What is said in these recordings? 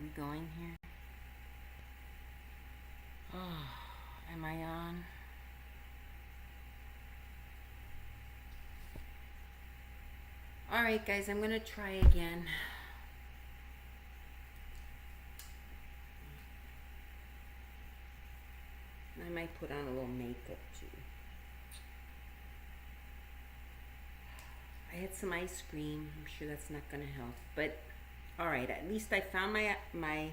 we going here? Oh, am I on? Alright, guys, I'm gonna try again. I might put on a little makeup too. I had some ice cream. I'm sure that's not gonna help. But alright, at least I found my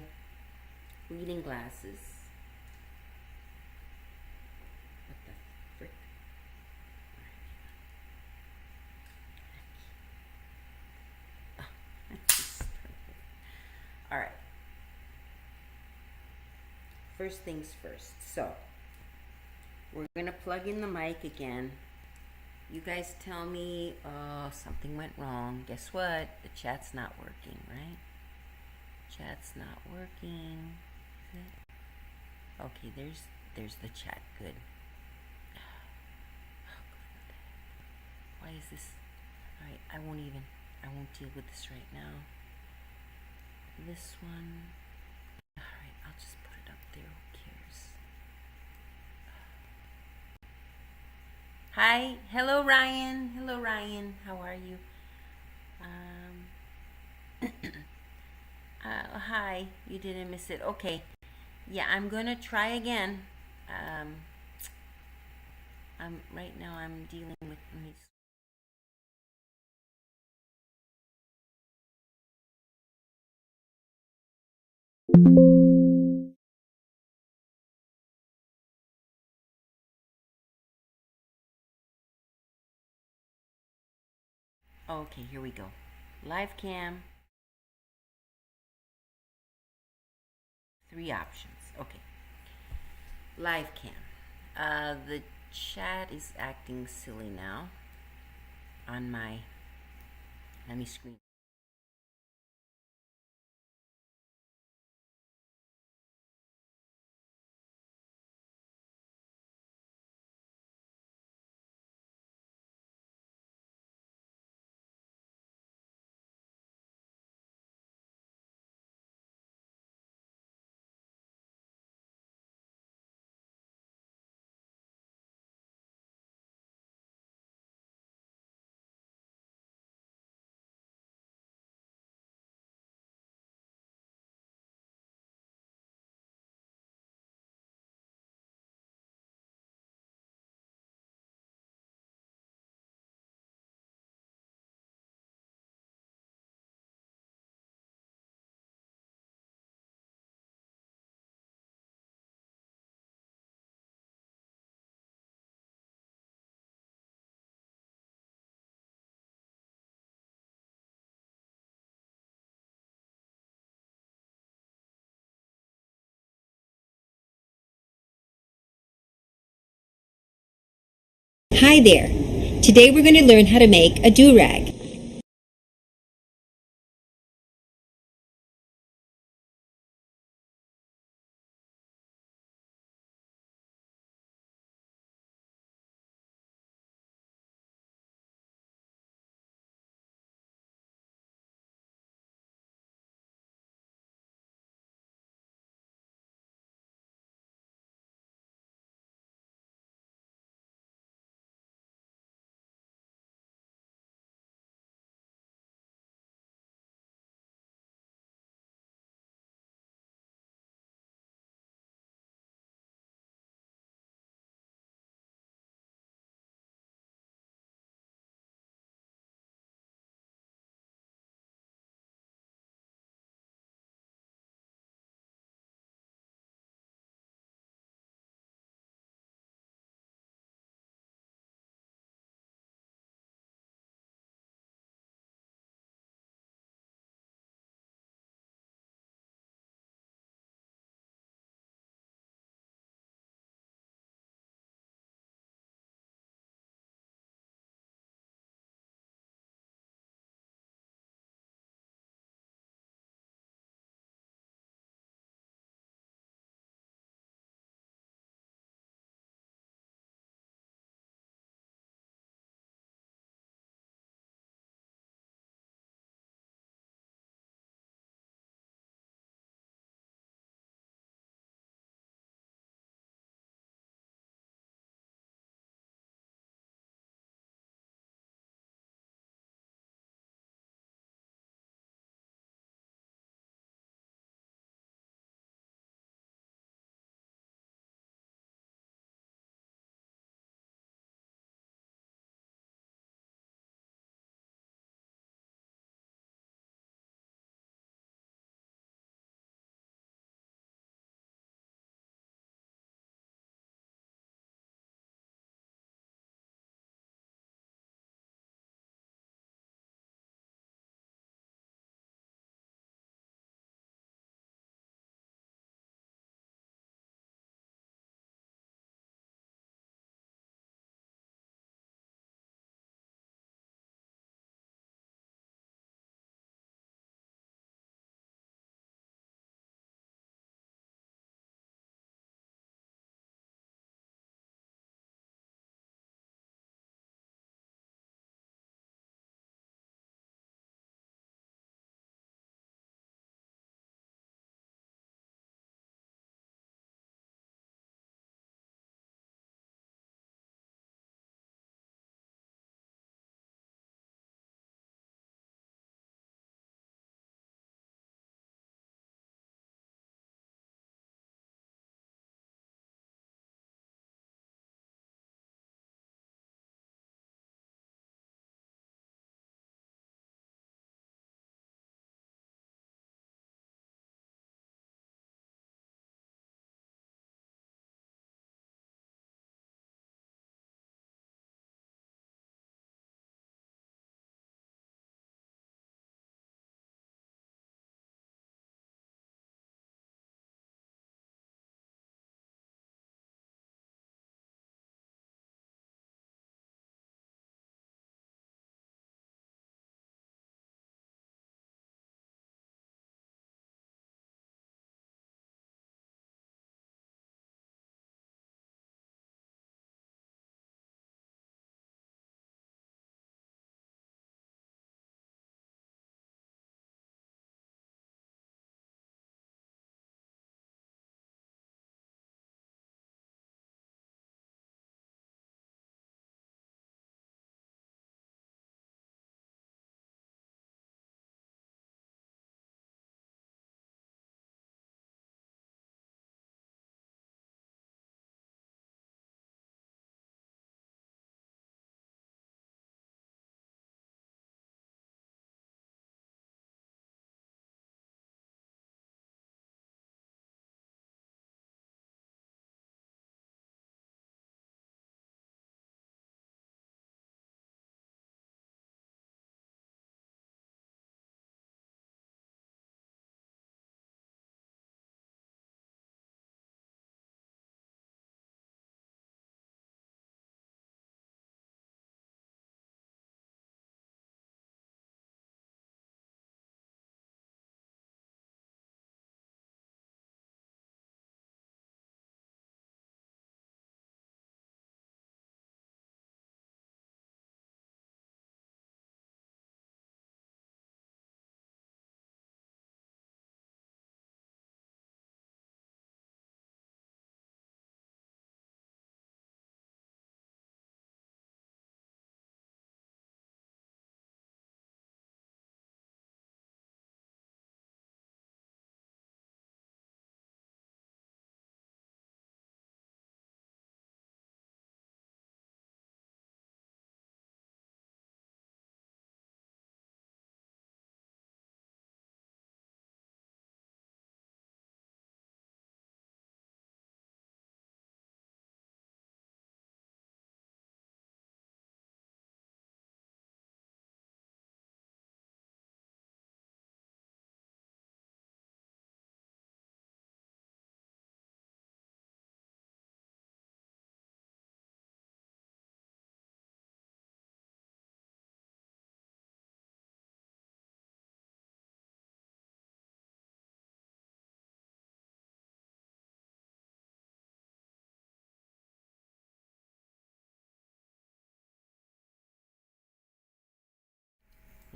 reading glasses. What the frick? Alright. First things first. So, we're going to plug in the mic again. You guys tell me, oh, something went wrong. Guess what? The chat's not working, right? Chat's not working. Okay, there's the chat. Good. Why is this? Alright, I won't deal with this right now. This one. Alright, I'll just put it up there. Who cares? Hi. Hello, Ryan. Hello, Ryan. How are you? Hi. You didn't miss it. Okay. Yeah, I'm gonna try again. Right now I'm dealing with. Okay, here we go. Live cam. 3 options. Okay. Live cam. The chat is acting silly now on my. Let me screen. Hi there. Today we're going to learn how to make a do-rag.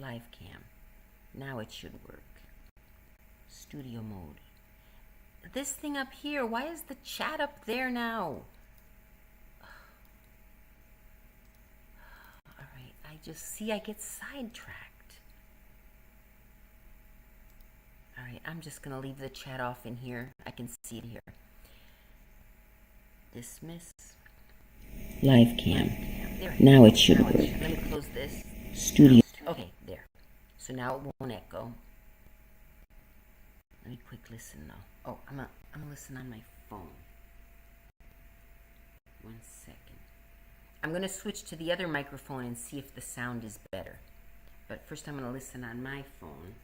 live cam. Now it should work. Studio mode. This thing up here, why is the chat up there now? Alright, I just see I get sidetracked. Alright, I'm just going to leave the chat off in here. I can see it here. Dismiss. Live cam. There. Now it should work. Let me close this. Studio. Okay, there. So now it won't echo. Let me quick listen though. Oh, I'm gonna listen on my phone. 1 second. I'm gonna switch to the other microphone and see if the sound is better. But first I'm gonna listen on my phone.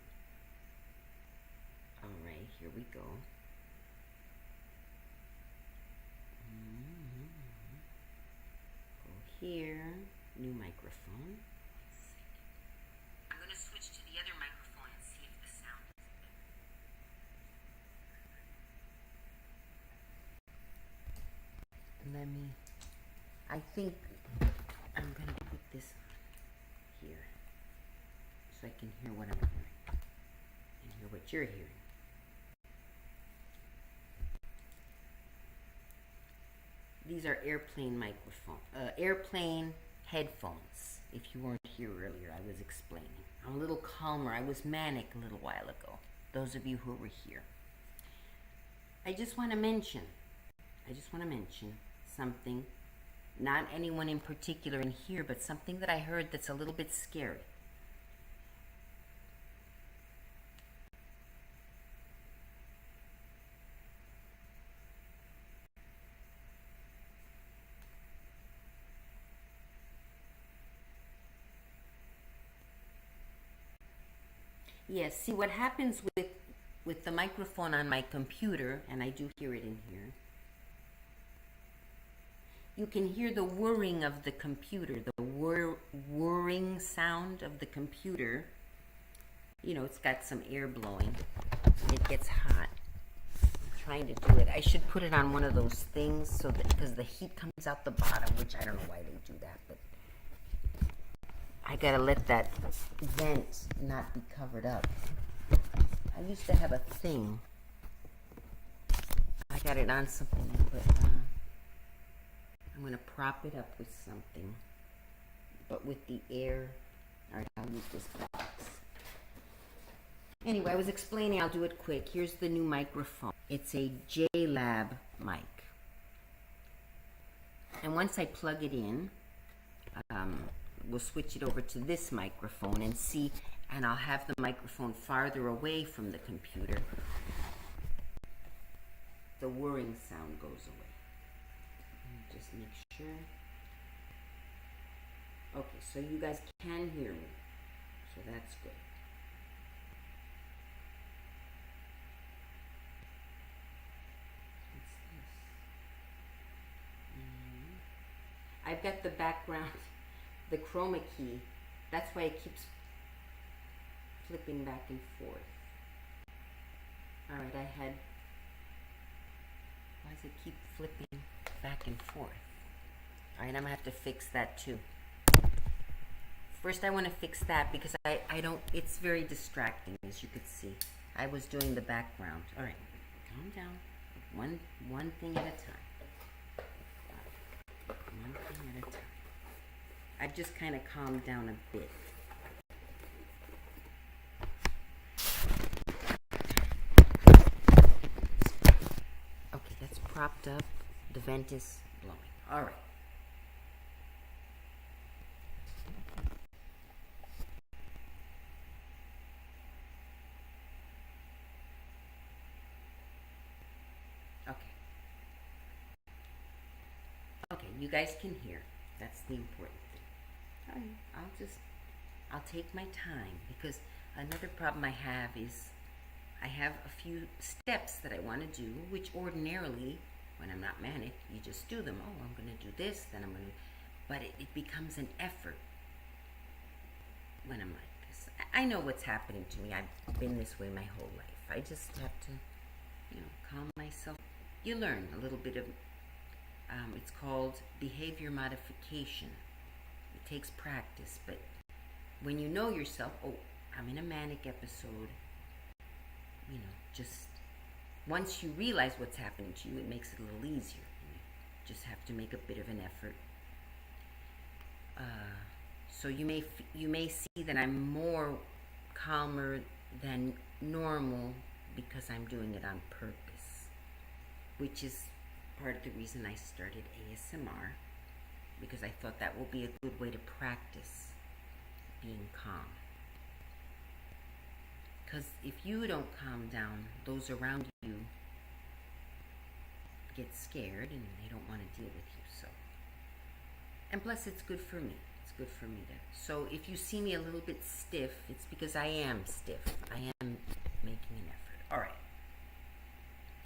Alright, here we go. Go here, new microphone. I'm gonna switch to the other microphone and see if the sound is better. I think I'm gonna put this here so I can hear what I'm hearing and hear what you're hearing. These are airplane airplane headphones. If you weren't here earlier, I was explaining. I'm a little calmer. I was manic a little while ago. Those of you who were here. I just want to mention something, not anyone in particular in here, but something that I heard that's a little bit scary. Yes, see what happens with the microphone on my computer, and I do hear it in here. You can hear the whirring of the computer, the whirring sound of the computer. You know, it's got some air blowing. It gets hot. I'm trying to do it. I should put it on one of those things so that, because the heat comes out the bottom, which I don't know why they do that, but I gotta let that vent not be covered up. I used to have a thing. I got it on something, but I'm gonna prop it up with something. But with the air, alright, I'll use this box. Anyway, I was explaining, I'll do it quick. Here's the new microphone. It's a JLab mic. And once I plug it in, we'll switch it over to this microphone and see, and I'll have the microphone farther away from the computer. The whirring sound goes away. Let me just make sure. Okay, so you guys can hear me, so that's good. What's this? I've got the background, the chroma key. That's why it keeps flipping back and forth. Alright, why does it keep flipping back and forth? Alright, I'm gonna have to fix that too. First I want to fix that because I don't, it's very distracting, as you could see. I was doing the background. Alright, calm down. One thing at a time. One thing at a time. I've just kind of calmed down a bit. Okay, that's propped up. The vent is blowing. All right. Okay, you guys can hear. That's the important thing. All right, I'll take my time, because another problem I have is I have a few steps that I want to do, which ordinarily, when I'm not manic, you just do them. Oh, I'm going to do this, then I'm going to... But it becomes an effort when I'm like this. I know what's happening to me. I've been this way my whole life. I just have to, calm myself. You learn a little bit of... it's called behavior modification. It takes practice, but when you know yourself, oh, I'm in a manic episode, just once you realize what's happening to you, it makes it a little easier. You just have to make a bit of an effort. So you may see that I'm more calmer than normal because I'm doing it on purpose, which is part of the reason I started ASMR, because I thought that will be a good way to practice being calm. Because if you don't calm down, those around you get scared and they don't want to deal with you. So, and plus it's good for me. It's good for me to. So if you see me a little bit stiff, it's because I am stiff. I am making an effort. All right.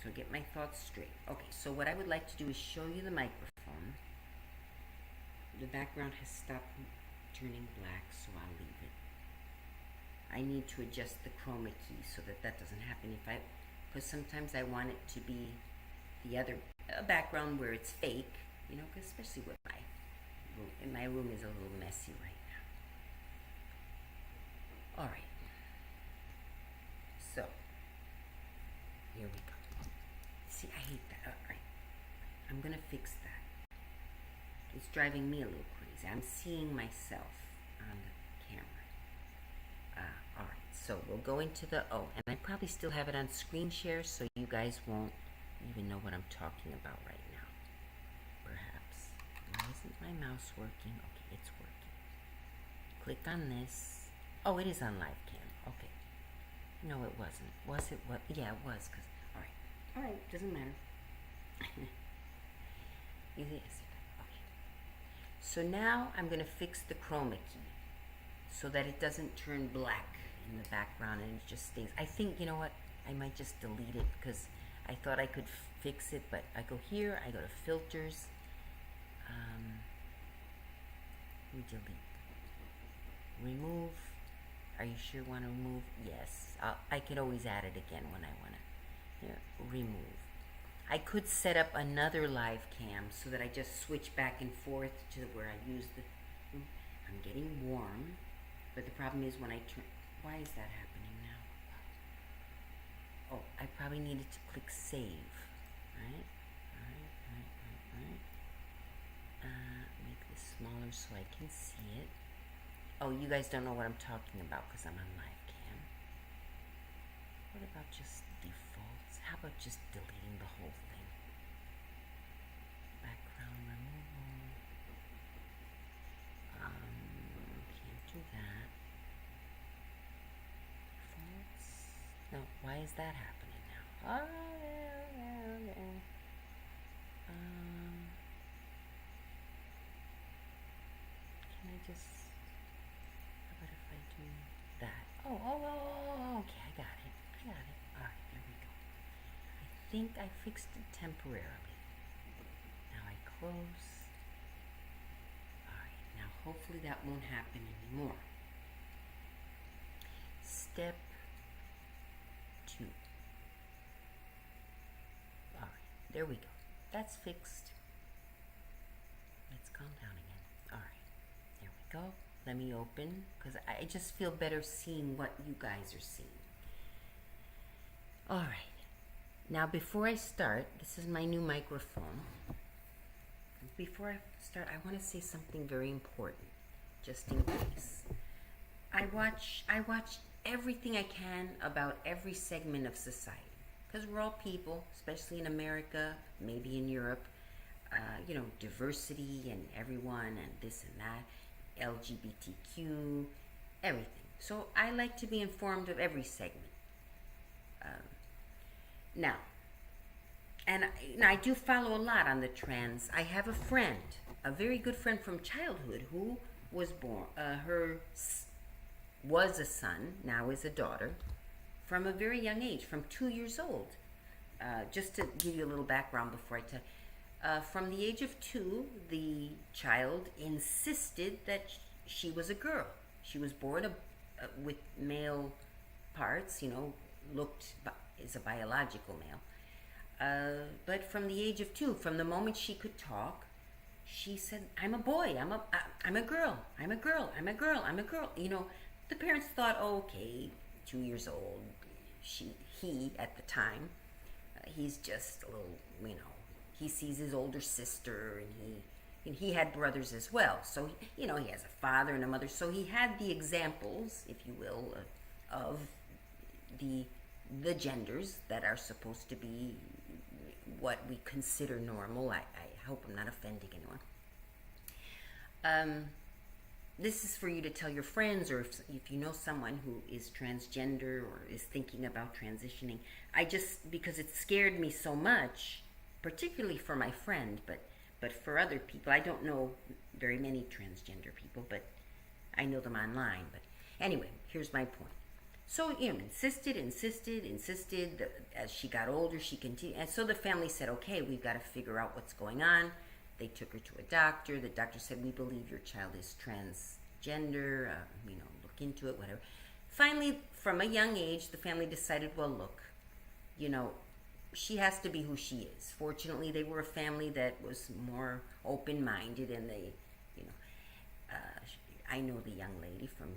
So get my thoughts straight. Okay, so what I would like to do is show you the microphone. The background has stopped turning black, so I'll leave it. I need to adjust the chroma key so that doesn't happen because sometimes I want it to be the other background where it's fake, because especially with my room is a little messy right now. All right. So, here we go. See, I hate that. All right. I'm going to fix that. It's driving me a little crazy. I'm seeing myself on the camera. All right, so we'll go into and I probably still have it on screen share, so you guys won't even know what I'm talking about right now. Perhaps. Why isn't my mouse working? Okay, it's working. Click on this. Oh, it is on live cam. Okay. No, it wasn't. Was it? What? Yeah, it was. All right, doesn't matter. Yes. Okay. So now I'm going to fix the chroma key so that it doesn't turn black in the background and it just stays. I think, you know what, I might just delete it because I thought I could fix it, but I go here, I go to filters, we delete, remove. Are you sure you want to remove? Yes, I could always add it again when I want to. Here, remove. I could set up another live cam so that I just switch back and forth to where I use I'm getting warm. But the problem is when I turn, why is that happening now? Oh, I probably needed to click save, right? Make this smaller so I can see it. Oh, you guys don't know what I'm talking about because I'm on live cam. What about just defaults? How about just deleting the whole thing? Background removal. Can't do that. Defaults. No, why is that happening now? Can I just? How about if I do that? Okay, I got it. All right, there we go. I think I fixed it temporarily. Now I close. All right, now hopefully that won't happen anymore. Step 2. All right, there we go. That's fixed. Let's calm down again. All right, there we go. Let me open because I just feel better seeing what you guys are seeing. All right. Now, before I start, this is my new microphone. Before I start, I want to say something very important, just in case. I watch everything I can about every segment of society, because we're all people, especially in America, maybe in Europe. Diversity and everyone and this and that, LGBTQ, everything. So I like to be informed of every segment. Now, and I do follow a lot on the trans. I have a friend, a very good friend from childhood, who was born, was a son, now is a daughter, from a very young age, from 2 years old. Just to give you a little background before I tell from the age of 2, the child insisted that she was a girl. She was born with male parts, is a biological male. But from the age of 2, from the moment she could talk, she said, I'm a boy, I'm a girl, I'm a girl, I'm a girl, I'm a girl. You know, the parents thought, oh, okay, 2 years old. He at the time, he's just a little, you know, he sees his older sister, and he had brothers as well. So, you know, he has a father and a mother. So he had the examples, if you will, of the genders that are supposed to be what we consider normal. I hope I'm not offending anyone. This is for you to tell your friends, or if you know someone who is transgender or is thinking about transitioning. Because it scared me so much, particularly for my friend, but for other people. I don't know very many transgender people, but I know them online. But anyway, here's my point. So, you know, insisted. As she got older, she continued. And so the family said, okay, we've got to figure out what's going on. They took her to a doctor. The doctor said, we believe your child is transgender. You know, look into it, whatever. Finally, from a young age, the family decided, well, look, you know, she has to be who she is. Fortunately, they were a family that was more open-minded, and they, you know, I know the young lady from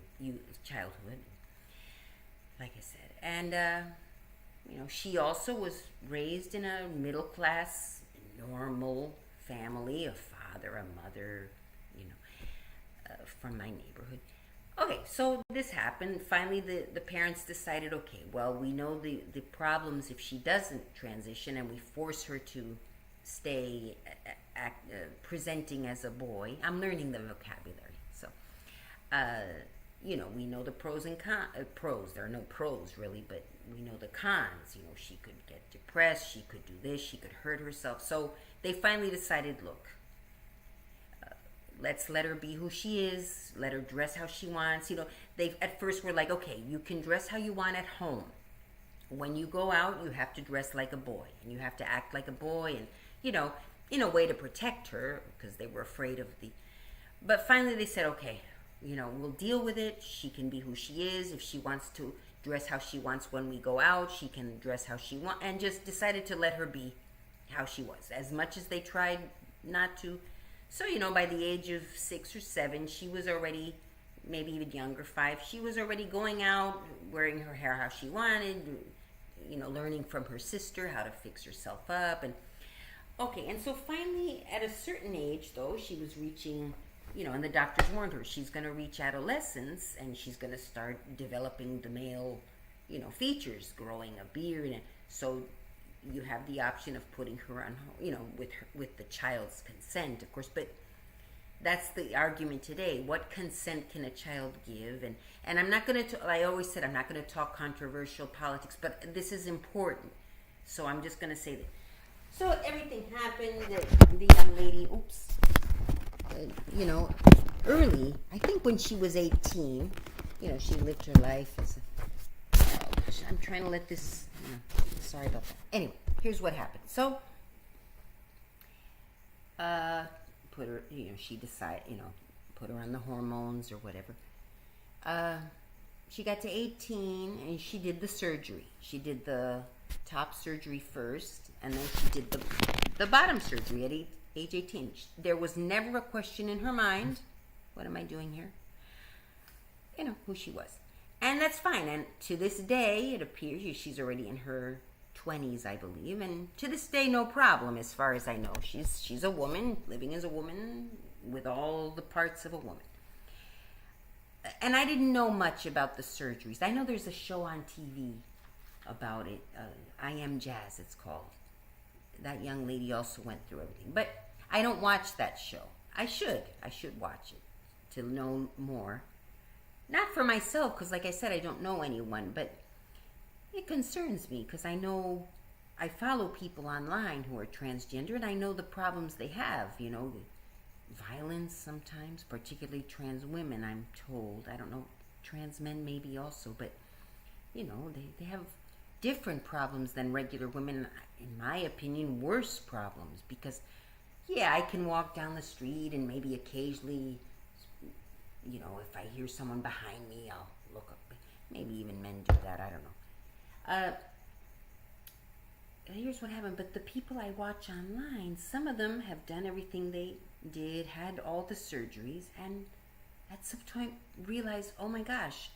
childhood, like I said. And, you know, she also was raised in a middle-class, normal family, a father, a mother, you know, from my neighborhood. Okay, so this happened. Finally, the parents decided, okay, well, we know the problems if she doesn't transition, and we force her to stay presenting as a boy. I'm learning the vocabulary. So, you know, we know the pros and cons. There are no pros, really, but we know the cons. You know, she could get depressed. She could do this. She could hurt herself. So they finally decided, look, let's let her be who she is. Let her dress how she wants. You know, they at first were like, okay, you can dress how you want at home. When you go out, you have to dress like a boy, and you have to act like a boy, and, you know, in a way to protect her, because they were afraid of the... But finally they said, okay, you know, we'll deal with it. She can be who she is. If she wants to dress how she wants when we go out, she can dress how she wants, and just decided to let her be how she was. As much as they tried not to. So, you know, by the age of 6 or 7, she was already, maybe even younger, 5, she was already going out, wearing her hair how she wanted, you know, learning from her sister how to fix herself up. And okay, and so finally, at a certain age, though, she was reaching, you know, and the doctors warned her, she's going to reach adolescence, and she's going to start developing the male, you know, features, growing a beard. And so you have the option of putting her on, you know, with the child's consent, of course. But that's the argument today. What consent can a child give? And I'm not going to, I always said, I'm not going to talk controversial politics, but this is important. So I'm just going to say that. So everything happened. The young lady, you know, early, I think when she was 18, you know, she lived her life as a, oh gosh, I'm trying to let this, you know, sorry about that. Anyway, here's what happened. So, put her, you know, she decided, you know, put her on the hormones or whatever. She got to 18 and she did the surgery. She did the top surgery first, and then she did the bottom surgery at age 18. There was never a question in her mind, what am I doing here? You know, who she was. And that's fine. And to this day, it appears she's already in her 20s, I believe. And to this day, no problem as far as I know. She's a woman, living as a woman with all the parts of a woman. And I didn't know much about the surgeries. I know there's a show on TV about it. I Am Jazz, it's called. That young lady also went through everything. But I don't watch that show. I should watch it to know more. Not for myself, because like I said, I don't know anyone, but it concerns me because I know, I follow people online who are transgender, and I know the problems they have, you know, violence sometimes, particularly trans women, I'm told. I don't know, trans men maybe also, but, you know, they have different problems than regular women, in my opinion, worse problems, because, yeah, I can walk down the street and maybe occasionally, you know, if I hear someone behind me, I'll look up. Maybe even men do that, I don't know. Here's what happened, but the people I watch online, some of them have done everything they had all the surgeries, and at some point realized, oh my gosh,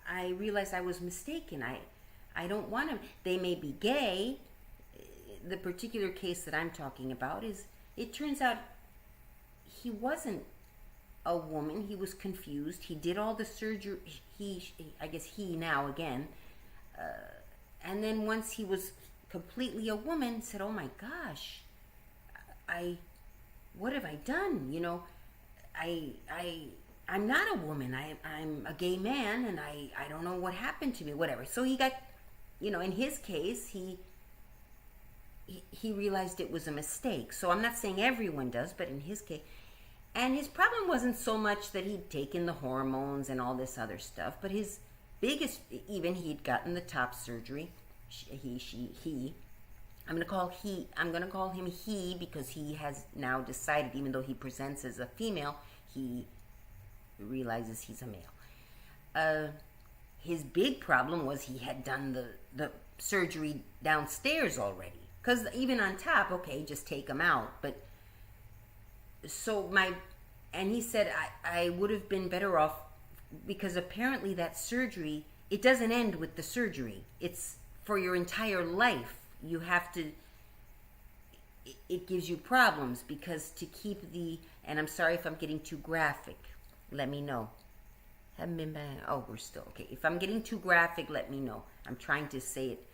I realized I was mistaken. I don't want to. They may be gay. The particular case that I'm talking about is, it turns out he wasn't a woman. He was confused. He did all the surgery. I guess he now again. And then once he was completely a woman, said, "Oh my gosh, what have I done? You know, I'm not a woman. I'm a gay man, and I don't know what happened to me. Whatever." So he got, in his case, he realized it was a mistake. So I'm not saying everyone does, but in his case, and his problem wasn't so much that he'd taken the hormones and all this other stuff, but his biggest, even he'd gotten the top surgery. He. I'm gonna call him he, because he has now decided, even though he presents as a female, he realizes he's a male. His big problem was he had done the surgery downstairs already. Because even on top, okay, just take him out. But so and he said I would have been better off, because apparently that surgery, it doesn't end with the surgery. It's for your entire life. You have to, it gives you problems, because to keep and I'm sorry if I'm getting too graphic, let me know. Haven't been back. Oh, we're still okay. If I'm getting too graphic, let me know. I'm trying to say it.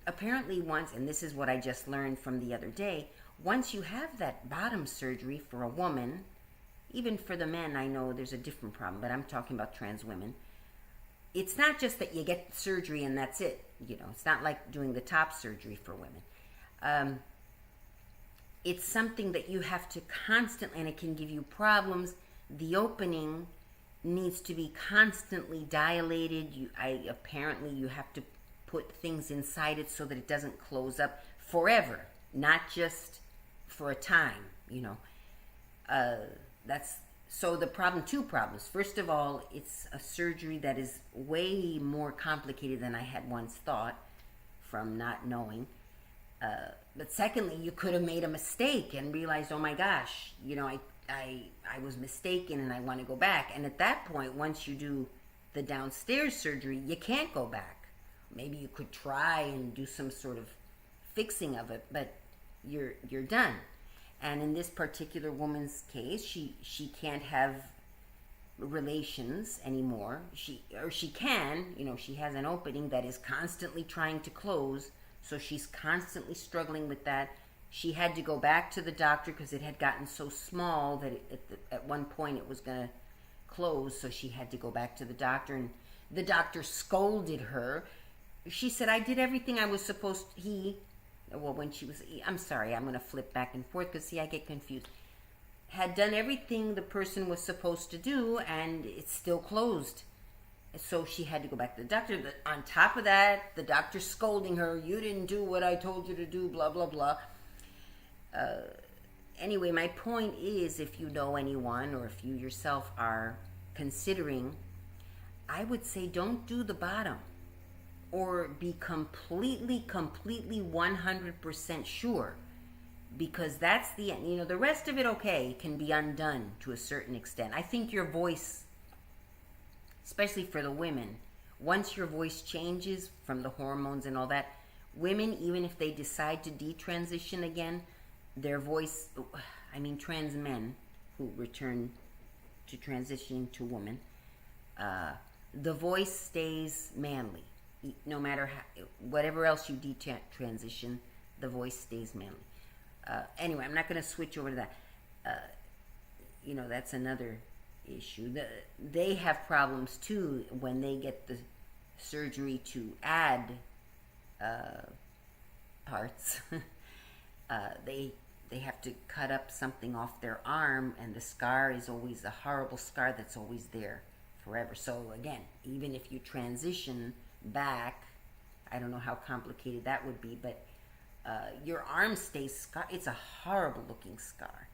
Apparently once, and this is what I just learned from the other day, once you have that bottom surgery for a woman, even for the men, I know there's a different problem, but I'm talking about trans women. It's not just that you get surgery and that's it. It's not like doing the top surgery for women. It's something that you have to constantly, and it can give you problems. The opening needs to be constantly dilated. Apparently you have to put things inside it so that it doesn't close up forever, not just for a time. That's so the problem. Two problems. First of all, it's a surgery that is way more complicated than I had once thought from not knowing. But secondly, you could have made a mistake and realized, oh my gosh, I was mistaken and I want to go back. And at that point, once you do the downstairs surgery, you can't go back. Maybe you could try and do some sort of fixing of it, but you're done. And in this particular woman's case, she can't have relations anymore. She can, she has an opening that is constantly trying to close, so she's constantly struggling with that. She had to go back to the doctor because it had gotten so small that at one point it was going to close, so she had to go back to the doctor, and the doctor scolded her. She said, I did everything I was supposed to. I'm sorry, I'm going to flip back and forth because, I get confused. Had done everything the person was supposed to do, and it's still closed. So she had to go back to the doctor. On top of that, the doctor scolding her, you didn't do what I told you to do, blah, blah, blah. Anyway, my point is, if you know anyone or if you yourself are considering, I would say don't do the bottom. Or be completely 100% sure, because that's the end. The rest of it, okay, can be undone to a certain extent. I think your voice, especially for the women, once your voice changes from the hormones and all that, women, even if they decide to detransition again, their voice, trans men who return to transitioning to woman, the voice stays manly. No matter whatever else you detransition, the voice stays manly. Anyway, I'm not going to switch over to that. That's another issue. They have problems too when they get the surgery to add parts. They have to cut up something off their arm, and the scar is always a horrible scar that's always there forever. So again, even if you transition back, I don't know how complicated that would be, but your arm stays scarred. It's a horrible looking scar.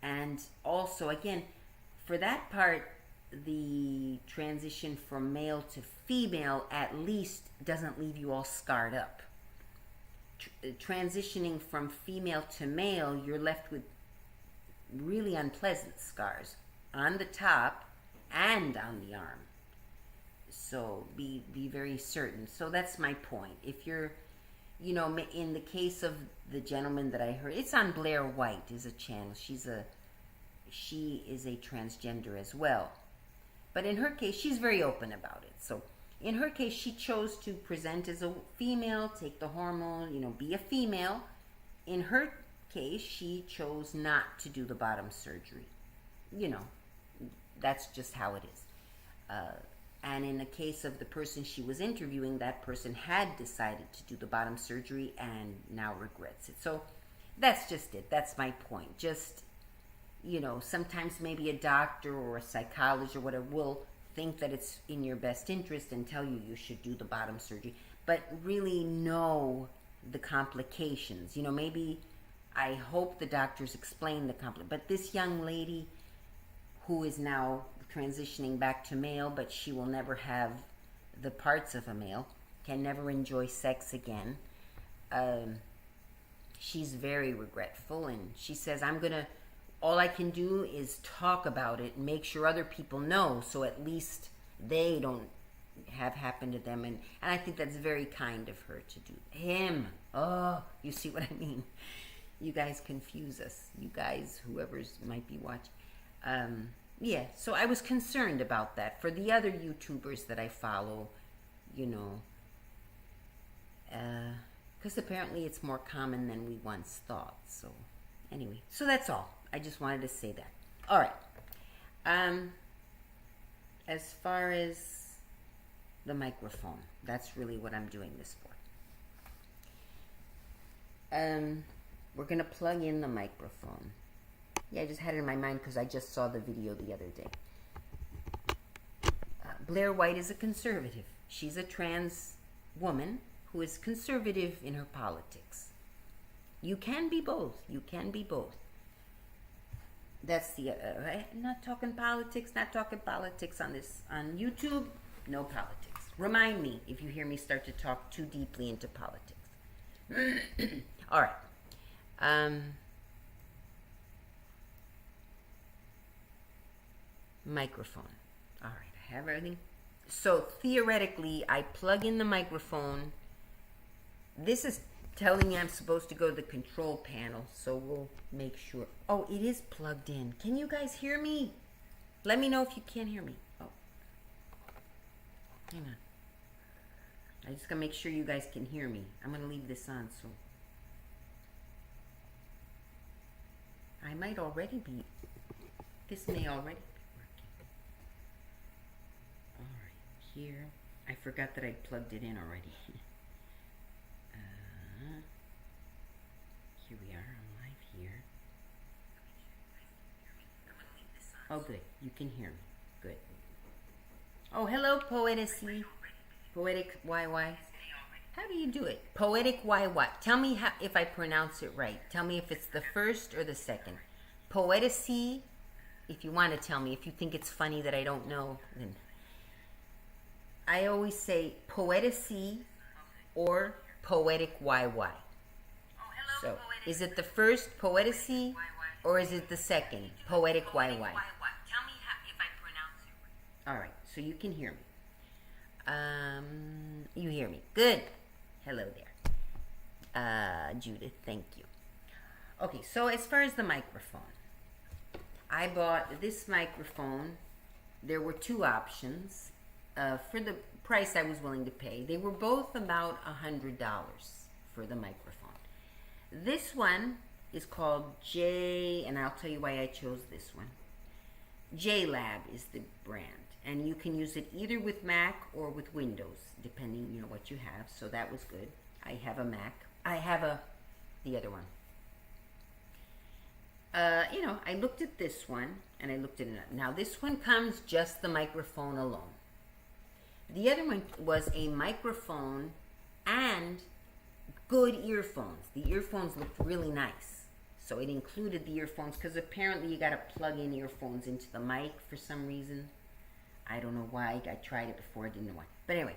And also, again, for that part, the transition from male to female at least doesn't leave you all scarred up. transitioning from female to male, you're left with really unpleasant scars on the top and on the arm. So be very certain. So that's my point. If you're, you know, in the case of the gentleman that I heard, it's on Blair White is a channel. She is a transgender as well. But in her case, she's very open about it. So in her case, she chose to present as a female, take the hormone, you know, be a female. In her case, she chose not to do the bottom surgery. You know, that's just how it is. And in the case of the person she was interviewing, that person had decided to do the bottom surgery and now regrets it. So that's just it. That's my point. Just, you know, sometimes maybe a doctor or a psychologist or whatever will think that it's in your best interest and tell you you should do the bottom surgery, but really know the complications. You know, maybe, I hope the doctors explain the but this young lady who is now transitioning back to male, but she will never have the parts of a male, can never enjoy sex again. She's very regretful, and she says, all I can do is talk about it and make sure other people know, so at least they don't have happened to them. And I think that's very kind of her to do. Him. Oh, you see what I mean? You guys confuse us. You guys, whoever's might be watching. Yeah, so I was concerned about that. For the other YouTubers that I follow, you know, because apparently it's more common than we once thought. So anyway, so that's all. I just wanted to say that. All right. As far as the microphone, that's really what I'm doing this for. We're going to plug in the microphone. Yeah, I just had it in my mind because I just saw the video the other day. Blair White is a conservative. She's a trans woman who is conservative in her politics. You can be both. You can be both. That's the not talking politics on this on YouTube. No politics. Remind me if you hear me start to talk too deeply into politics. All right. Microphone. All right, I have everything. So theoretically, I plug in the microphone. This is telling me I'm supposed to go to the control panel, so we'll make sure. Oh, it is plugged in. Can you guys hear me? Let me know if you can't hear me. Oh, hang on. I just gotta make sure you guys can hear me. I'm gonna leave this on, so I might already be. This may already be working. All right, here. I forgot that I plugged it in already. Here we are, I'm live here. Oh, good. You can hear me. Good. Oh, hello, Poetic YY. How do you do it? Poetic YY. Tell me how, if I pronounce it right. Tell me if it's the first or the second. Poeticy, if you want to tell me. If you think it's funny that I don't know, then I always say Poeticy or Poetic YY. So, is it the first Poeticy or is it the second Poetic YY? Tell me if I pronounce it right. All right, so you can hear me. You hear me. Good. Hello there. Judith, thank you. Okay, so as far as the microphone, I bought this microphone. There were two options for the price I was willing to pay. They were both about $100 for the microphone. This one is called J, and I'll tell you why I chose this one. JLab is the brand, and you can use it either with Mac or with Windows, depending, you know, what you have. So that was good. I have a Mac. I have the other one. You know, I looked at this one, and I looked at it. Now, this one comes just the microphone alone. The other one was a microphone and good earphones. The earphones looked really nice. So it included the earphones because apparently you got to plug in earphones into the mic for some reason. I don't know why. I tried it before. I didn't know why. But anyway,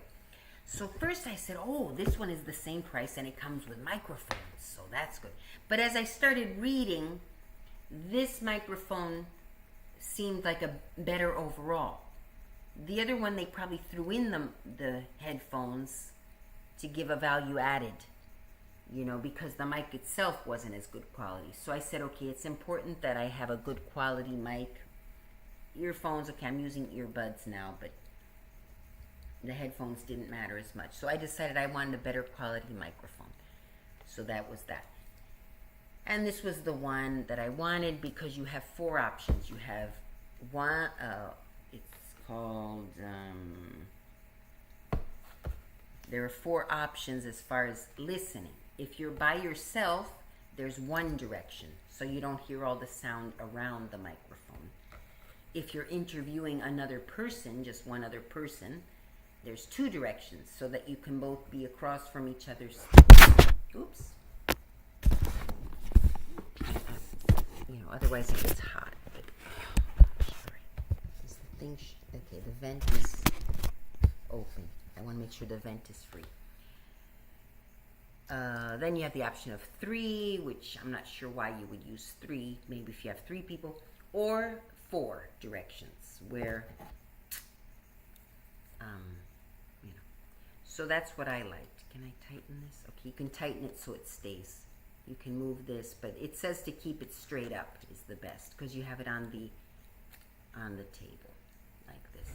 So first I said, oh, this one is the same price and it comes with microphones, so that's good. But as I started reading, this microphone seemed like a better overall. The other one, they probably threw in the headphones to give a value added, you know, because the mic itself wasn't as good quality. So I said, okay, it's important that I have a good quality mic. Earphones, okay, I'm using earbuds now, but the headphones didn't matter as much. So I decided I wanted a better quality microphone. So that was that. And this was the one that I wanted because you have 4 options. You have one, it's called, there are 4 options as far as listening. If you're by yourself, there's one direction, so you don't hear all the sound around the microphone. If you're interviewing another person, just one other person, there's 2 directions, so that you can both be across from each other's, oops. You know, otherwise it gets hot. But, sorry. Is the thing, okay, the vent is open. I want to make sure the vent is free. Then you have the option of 3, which I'm not sure why you would use 3. Maybe if you have 3 people, or 4 directions, where, you know. So that's what I liked. Can I tighten this? Okay, you can tighten it so it stays. You can move this, but it says to keep it straight up is the best because you have it on the table like this.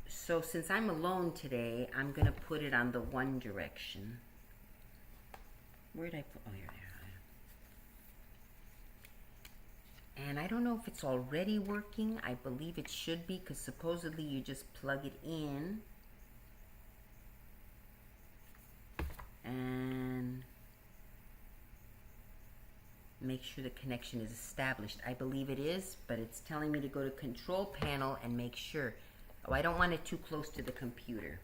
So since I'm alone today, I'm going to put it on the one direction. Where did I put? Oh, here. And I don't know if it's already working. I believe it should be because supposedly you just plug it in. And make sure the connection is established. I believe it is, but it's telling me to go to control panel and make sure. Oh, I don't want it too close to the computer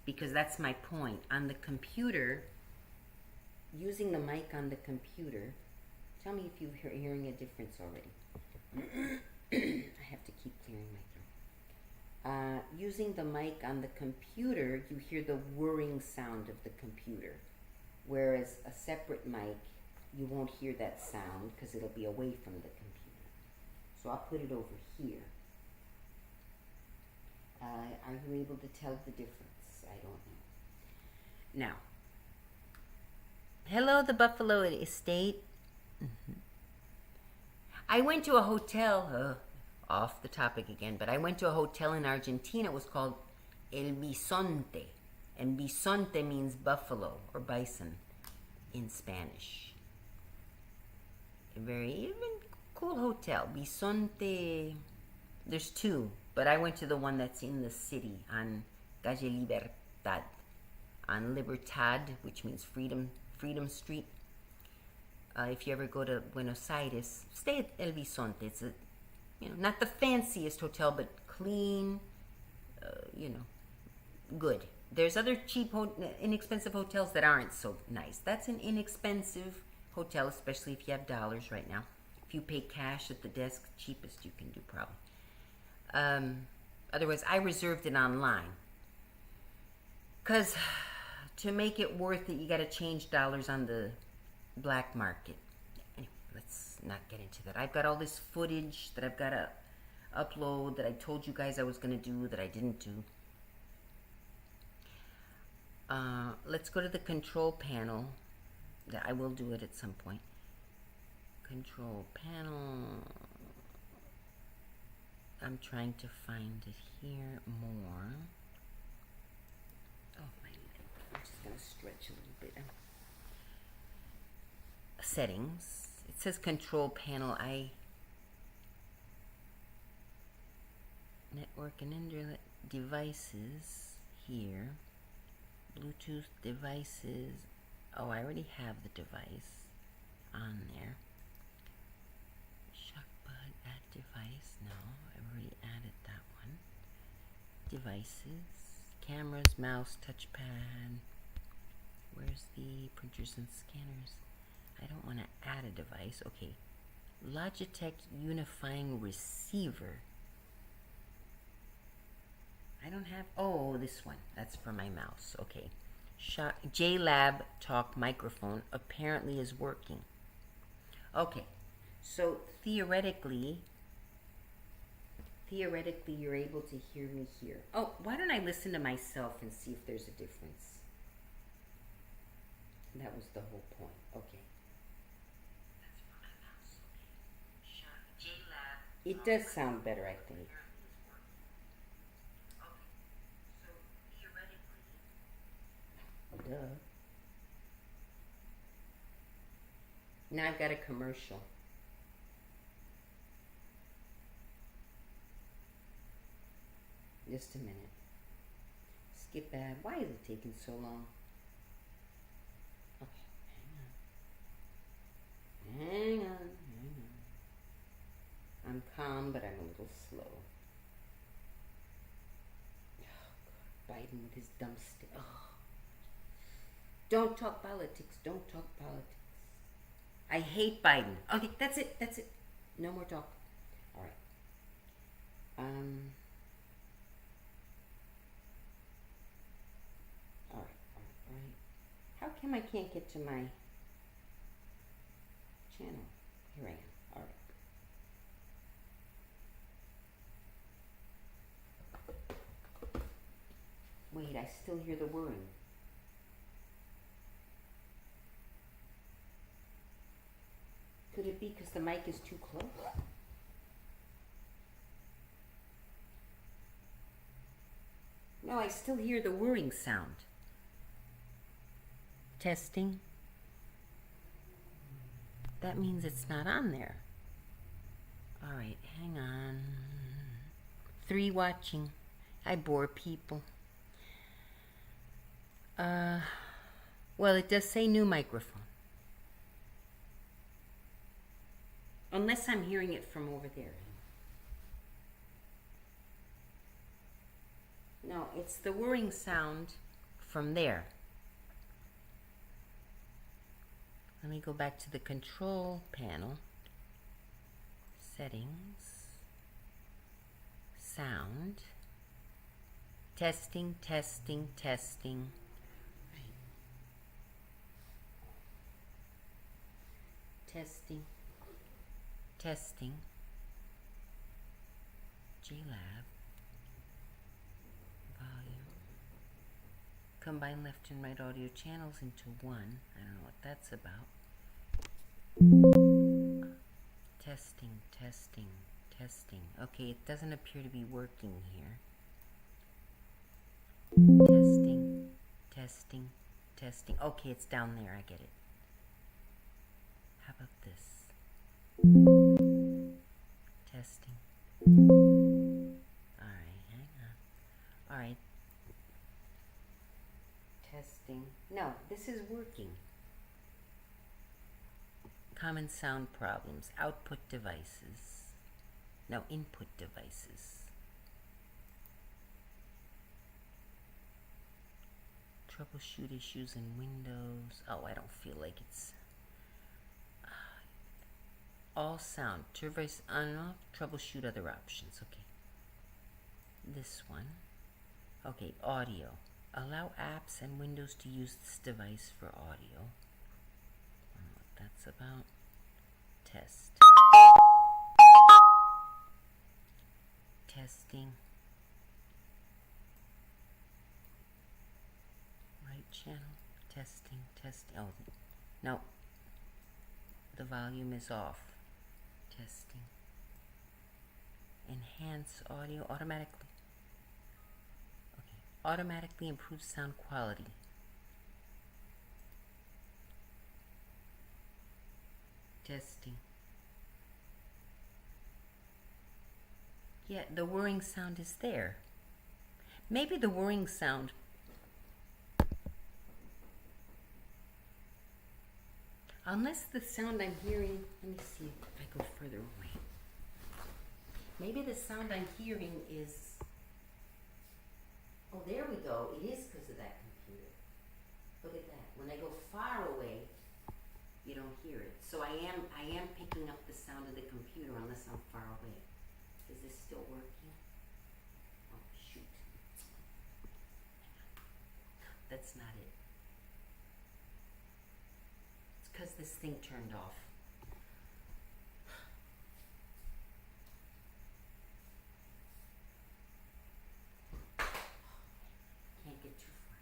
because that's my point. On the computer, using the mic on the computer, tell me if you're hearing a difference already. I have to keep clearing my throat. Using the mic on the computer, you hear the whirring sound of the computer, whereas a separate mic, you won't hear that sound because it'll be away from the computer. So I'll put it over here. Are you able to tell the difference? I don't know. Now, hello, the Buffalo Estate. I went to a hotel, off the topic again, but I went to a hotel in Argentina. It was called El Bisonte. And bisonte means buffalo or bison in Spanish. A very cool hotel. Bisonte, there's 2. But I went to the one that's in the city on Calle Libertad, on Libertad, which means Freedom Street. If you ever go to Buenos Aires, stay at El Bisonte. It's not the fanciest hotel, but clean, good. There's other cheap, inexpensive hotels that aren't so nice. That's an inexpensive hotel, especially if you have dollars right now. If you pay cash at the desk, cheapest you can do probably. Otherwise, I reserved it online. Because to make it worth it, you got to change dollars on the black market. Anyway, let's not get into that. I've got all this footage that I've got to upload that I told you guys I was going to do that I didn't do. Let's go to the control panel. I will do it at some point. Control panel. I'm trying to find it here more. Oh, my neck. I'm just going to stretch a little bit. Settings. It says control panel. Network and internet devices here. Bluetooth devices. Oh, I already have the device on there. Shock bud, add device. No, I've already added that one. Devices. Cameras, mouse, touchpad. Where's the printers and scanners? I don't want to add a device. Okay. Logitech Unifying Receiver. I don't have, oh, this one. That's for my mouse. Okay. JLab Talk microphone apparently is working. Okay. So theoretically, you're able to hear me here. Oh, why don't I listen to myself and see if there's a difference? That was the whole point. Okay. That's for my mouse. Okay. JLab. It does sound better, I think. Duh. Now I've got a commercial. Just a minute. Skip ad. Why is it taking so long? Okay, hang on. I'm calm, but I'm a little slow. Oh, God. Biden with his dumb stick. Oh. Don't talk politics. Don't talk politics. I hate Biden. Okay, that's it. No more talk. All right. All right. How come I can't get to my channel? Here I am. All right. Wait, I still hear the whirring. Could it be because the mic is too close? No, I still hear the whirring sound. Testing. That means it's not on there. All right, hang on. 3 watching. I bore people. Well, it does say new microphone. Unless I'm hearing it from over there. No, it's the whirring sound from there. Let me go back to the control panel. Settings. Sound. Testing. Right. Testing. JLab. Volume. Combine left and right audio channels into one. I don't know what that's about. Testing. Okay, it doesn't appear to be working here. Testing. Okay, it's down there. I get it. How about this? Testing. Alright, hang on. Alright. Testing. No, this is working. Common sound problems. Output devices. No, input devices. Troubleshoot issues in Windows. Oh, I don't feel like it's... all sound. Device on and off. Troubleshoot other options. Okay. This one. Okay, audio. Allow apps and Windows to use this device for audio. I don't know what that's about. Test. Testing. Right channel. Testing. Oh, no. The volume is off. Testing. Enhance audio automatically. Okay. Automatically improve sound quality. Testing. Yeah, the whirring sound is there. Maybe the whirring sound... unless the sound I'm hearing... let me see if I go further away. Maybe the sound I'm hearing is... oh, there we go. It is because of that computer. Look at that. When I go far away, you don't hear it. So I am picking up the sound of the computer unless I'm far away. Is this still working? Oh, shoot. That's not it. It's because this thing turned off. Can't get too far.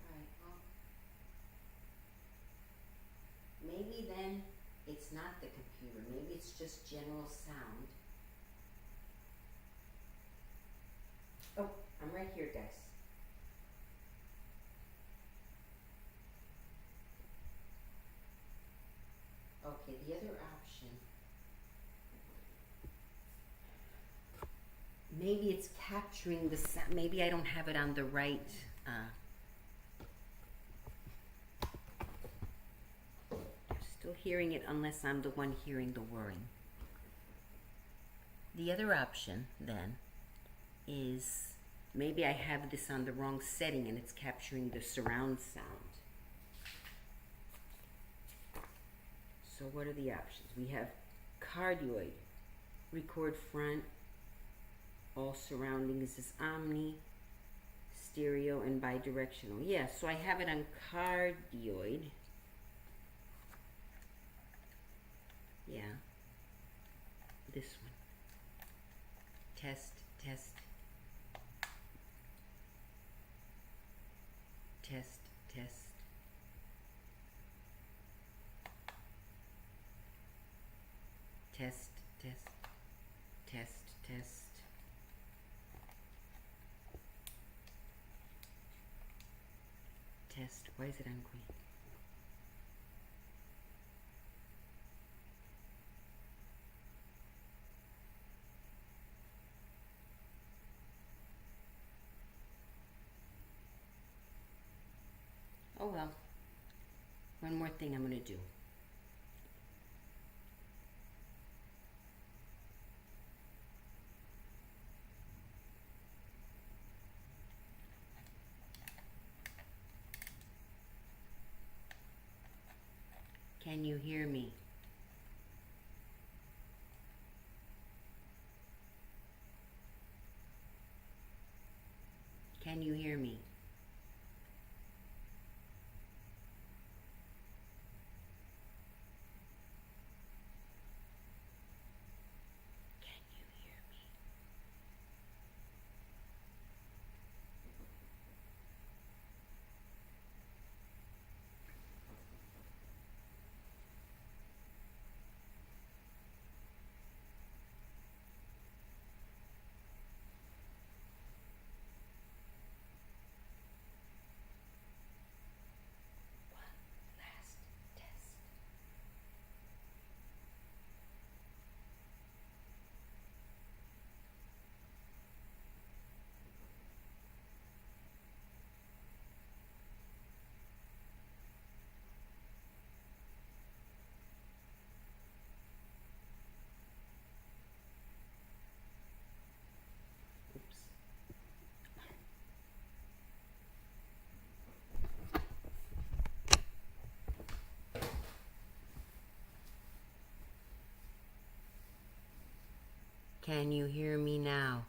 Alright, well, maybe then it's not the computer. Maybe it's just general sound. Oh, I'm right here, guys. Okay, the other option. Maybe it's capturing the sound. Maybe I don't have it on the right. I'm still hearing it unless I'm the one hearing the whirring. The other option then is maybe I have this on the wrong setting and it's capturing the surround sound. So what are the options? We have cardioid, record front, all surroundings is omni, stereo, and bidirectional. Yeah, so I have it on cardioid. Yeah, this one. Test, test, test, test. Test, test, test, test. Test. Why is it on green? Oh well. One more thing I'm going to do. Can you hear me? Can you hear me? Can you hear me? One last test. Oops. Can you hear me now?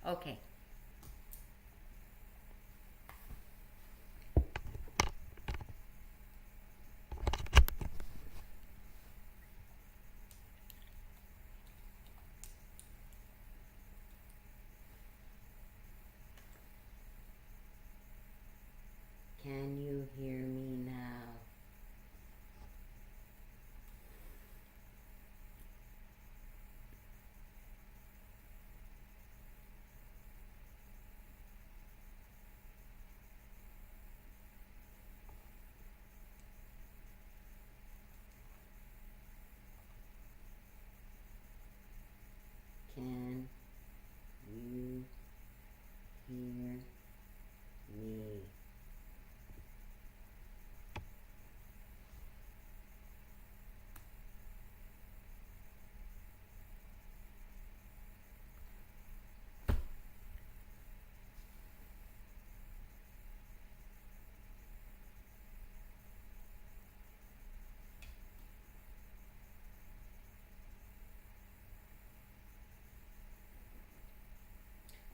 Okay.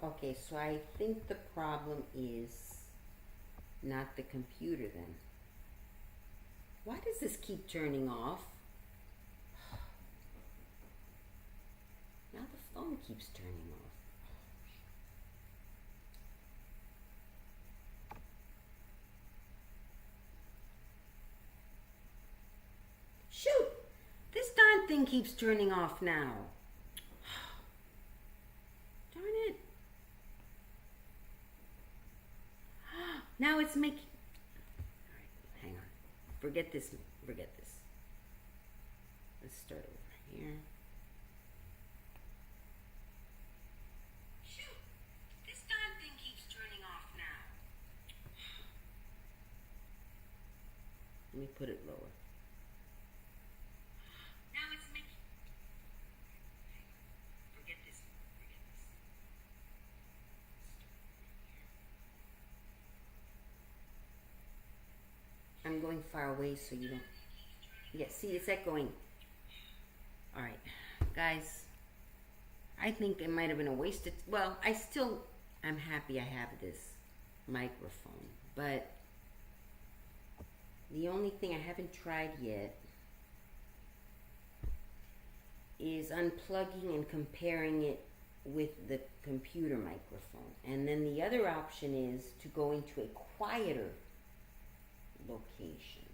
Okay, so I think the problem is not the computer then. Why does this keep turning off? Now the phone keeps turning off. Shoot! This darn thing keeps turning off now. Darn it. Now it's making... Alright, hang on. Forget this. Forget this. Let's start over here. Shoot! This darn thing keeps turning off now. Let me put it lower. Now it's making... Forget this. Forget this. I'm going far away so you don't... Yeah, see, it's echoing. Alright, guys. I think it might have been a wasted... Well, I'm happy I have this microphone. But the only thing I haven't tried yet is unplugging and comparing it with the computer microphone. And then the other option is to go into a quieter location.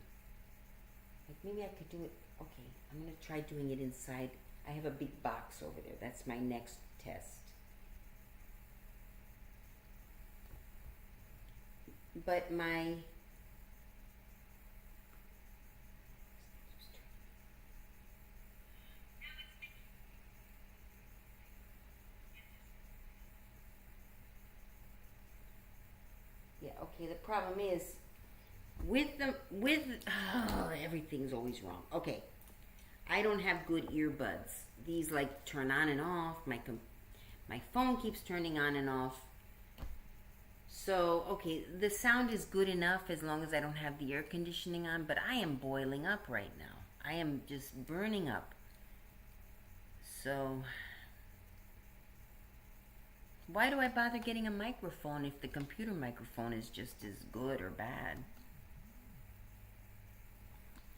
Like maybe I could do it. Okay, I'm gonna try doing it inside. I have a big box over there. That's my next test. But my yeah, okay, the problem is everything's always wrong. Okay, I don't have good earbuds. These like turn on and off. My phone keeps turning on and off. So, okay, the sound is good enough as long as I don't have the air conditioning on, but I am boiling up right now. I am just burning up. So, why do I bother getting a microphone if the computer microphone is just as good or bad?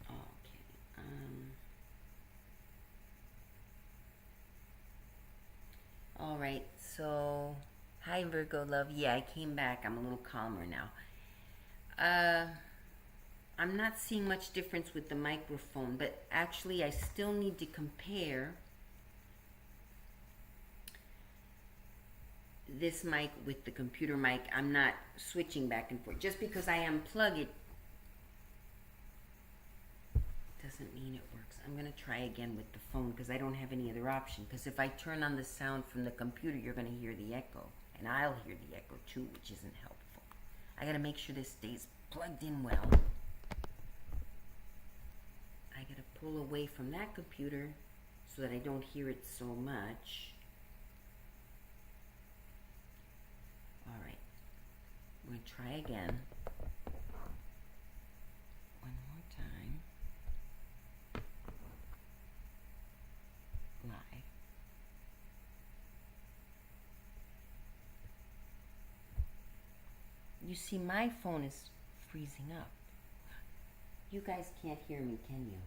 Okay. All right. So, hi Virgo love. Yeah, I came back. I'm a little calmer now. I'm not seeing much difference with the microphone, but actually I still need to compare this mic with the computer mic. I'm not switching back and forth. Just because I unplug it doesn't mean it works. I'm going to try again with the phone because I don't have any other option. Because if I turn on the sound from the computer, you're going to hear the echo. And I'll hear the echo too, which isn't helpful. I got to make sure this stays plugged in well. I got to pull away from that computer so that I don't hear it so much. Alright, I'm going to try again. One more time. Live. You see, my phone is freezing up. You guys can't hear me, can you?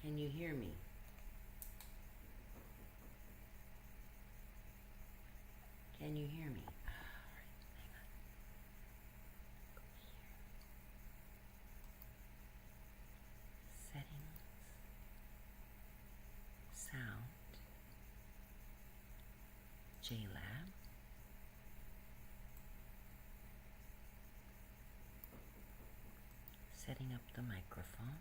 Can you hear me? Can you hear me? Alright, hang on. Go here. Settings. Sound. JLab. Setting up the microphone.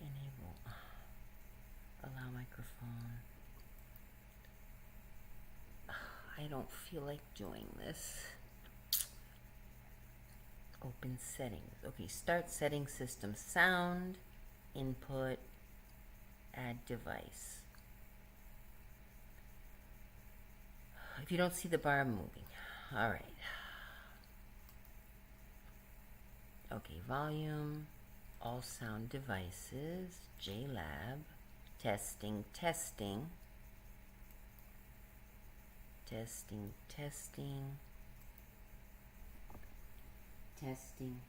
Enable. Allow microphone. I don't feel like doing this. Open settings. Okay, start setting system sound, input, add device. If you don't see the bar moving. All right. Okay, volume, all sound devices, JLab, testing, testing, testing, testing, testing.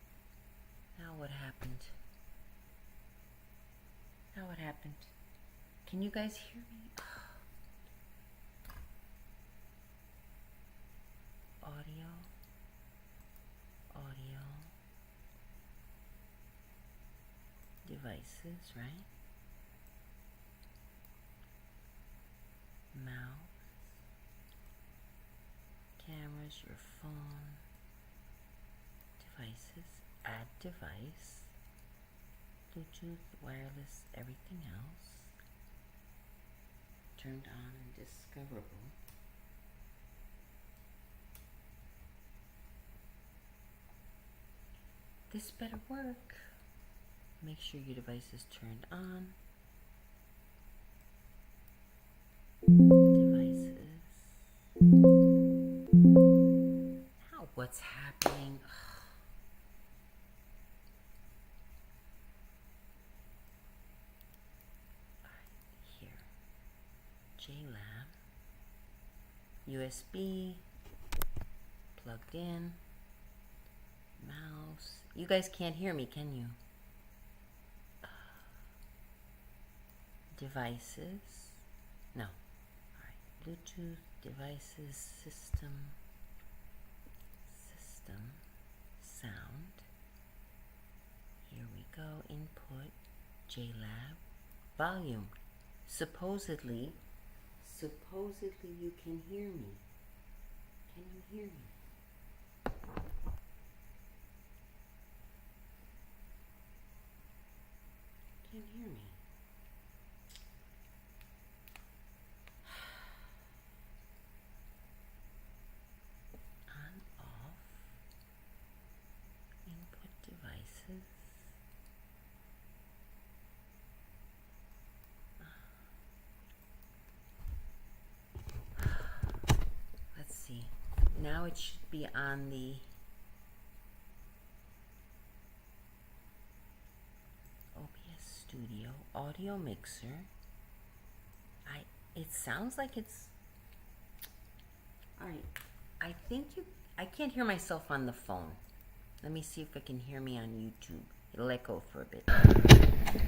Now what happened? Now what happened? Can you guys hear me? Audio, audio, devices, right? Mouse, cameras, your phone, devices, add device, Bluetooth, wireless, everything else, turned on and discoverable. This better work. Make sure your device is turned on. Devices. Now what's happening? Here. JLab. USB. Plugged in. Mouse. You guys can't hear me, can you? Devices. No. Alright. Bluetooth, devices, system, sound. Here we go. Input, JLab, volume. Supposedly you can hear me. Can you hear me? Can you hear me? On, off, input devices. Let's see. Now it should be on the OBS Studio audio mixer. It sounds like it's alright. I can't hear myself on the phone. Let me see if I can hear me on YouTube. It'll echo for a bit.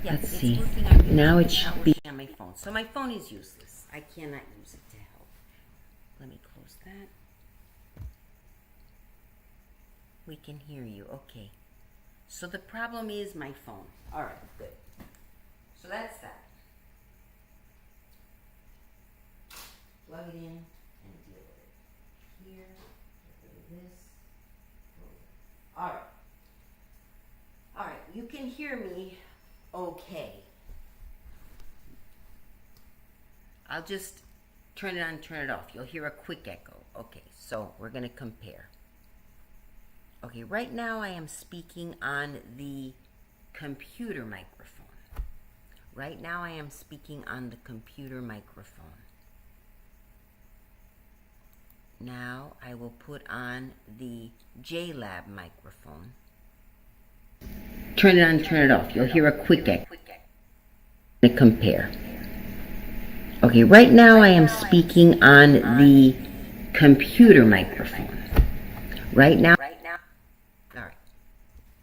Yeah, let's see. Working on YouTube. Now it should be on my phone. So my phone is useless. I cannot use it to help. Let me close that. We can hear you. Okay. So the problem is my phone. Alright, good. So that's that. Plug it in and deal with it. Here, get rid of this. Alright. Alright, you can hear me okay. I'll just turn it on, turn it off. You'll hear a quick echo. Okay, so we're going to compare. Okay, right now I am speaking on the computer microphone. Right now I am speaking on the computer microphone. Now I will put on the JLab microphone. Turn it on, turn it off. You'll hear a quick echo. To compare. Okay, right now I am speaking on the computer microphone. Right now. Alright.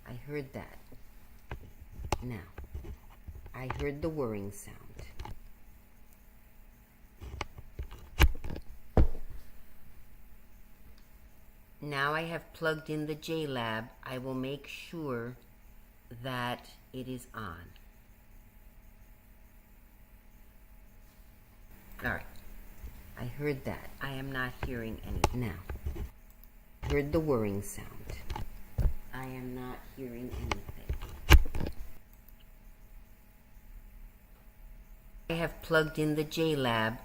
I heard that. Now, I heard the whirring sound. Now I have plugged in the JLab. I will make sure that it is on. Alright. I heard that. I am not hearing any. Now, I heard the whirring sound. I am not hearing anything. I have plugged in the JLab.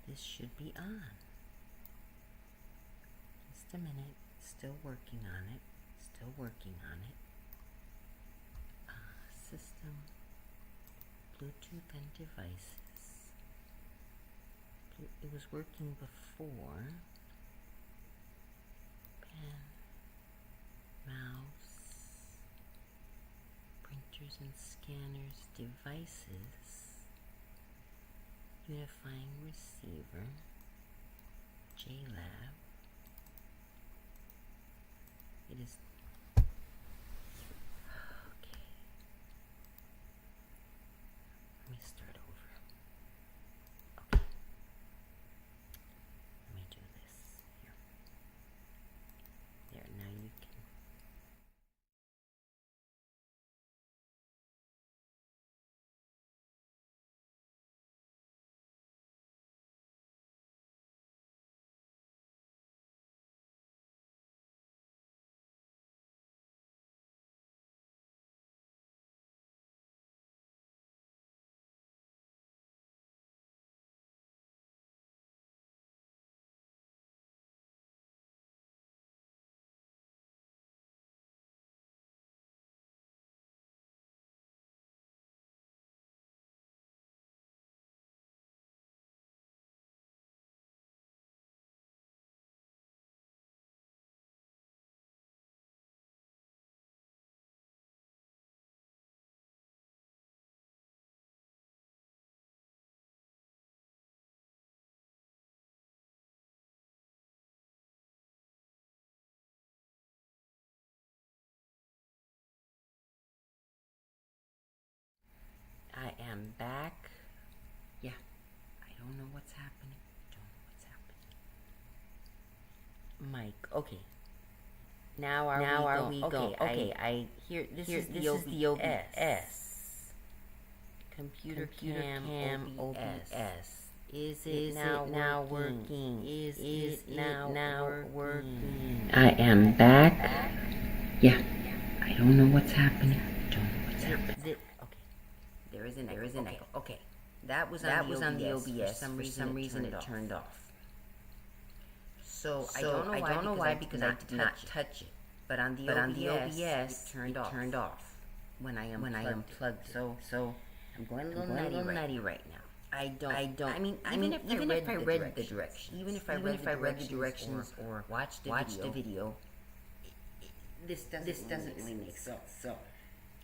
This should be on. Just a minute. Still working on it. Still working on it. System, Bluetooth and devices. It was working before. Pen, mouse, printers and scanners, devices, unifying receiver, JLab. It is okay. Let me start over. Okay. Let me do this here. There, now you can. I am back. Yeah, I don't know what's happening. Mike, okay. Now are we going? Okay, I hear this is the OBS. Computer cam OBS. Is it now working? Is it now working? I am back. Yeah, I don't know what's happening. Okay. There is an echo. Okay. That was on the OBS. For some reason it turned off. So I don't know why because I did not touch it. But on the OBS it turned off when I unplugged it. So I'm going a little nutty right now. I don't. I mean, even if I read the directions, even if I read the directions or watched the video, this doesn't really make sense. So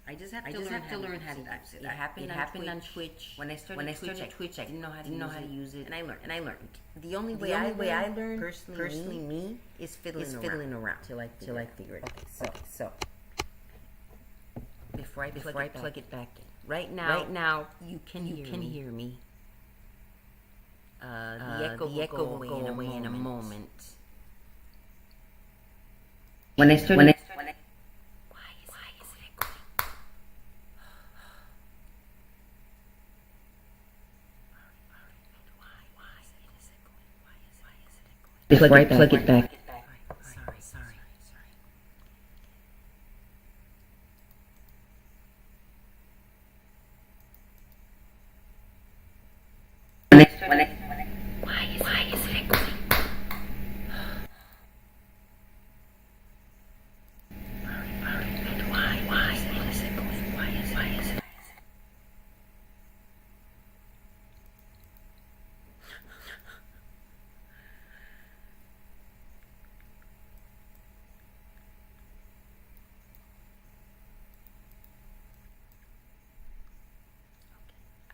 I just have to learn how to use it. It happened on Twitch. When I started Twitch, I didn't know how to use it, and I learned. The only way I learned personally is fiddling around till I figure it out. Okay, so before I plug it back in, right now you can hear me. The echo will go away in a moment. When I started. Before I plug it back. Sorry. Why is it echoing? Why is it echoing? Why is it?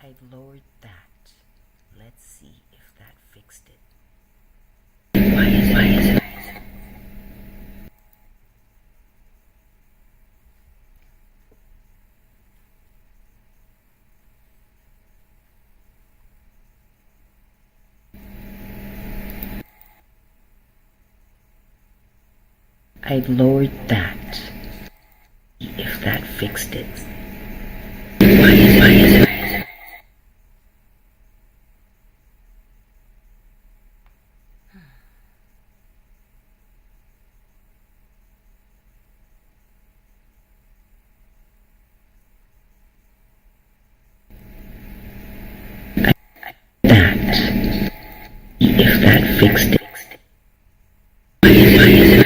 I've lowered that. Let's see if that fixed it. Why is it? I've lowered that. If that fixed it. Why is it? if that fixed it. If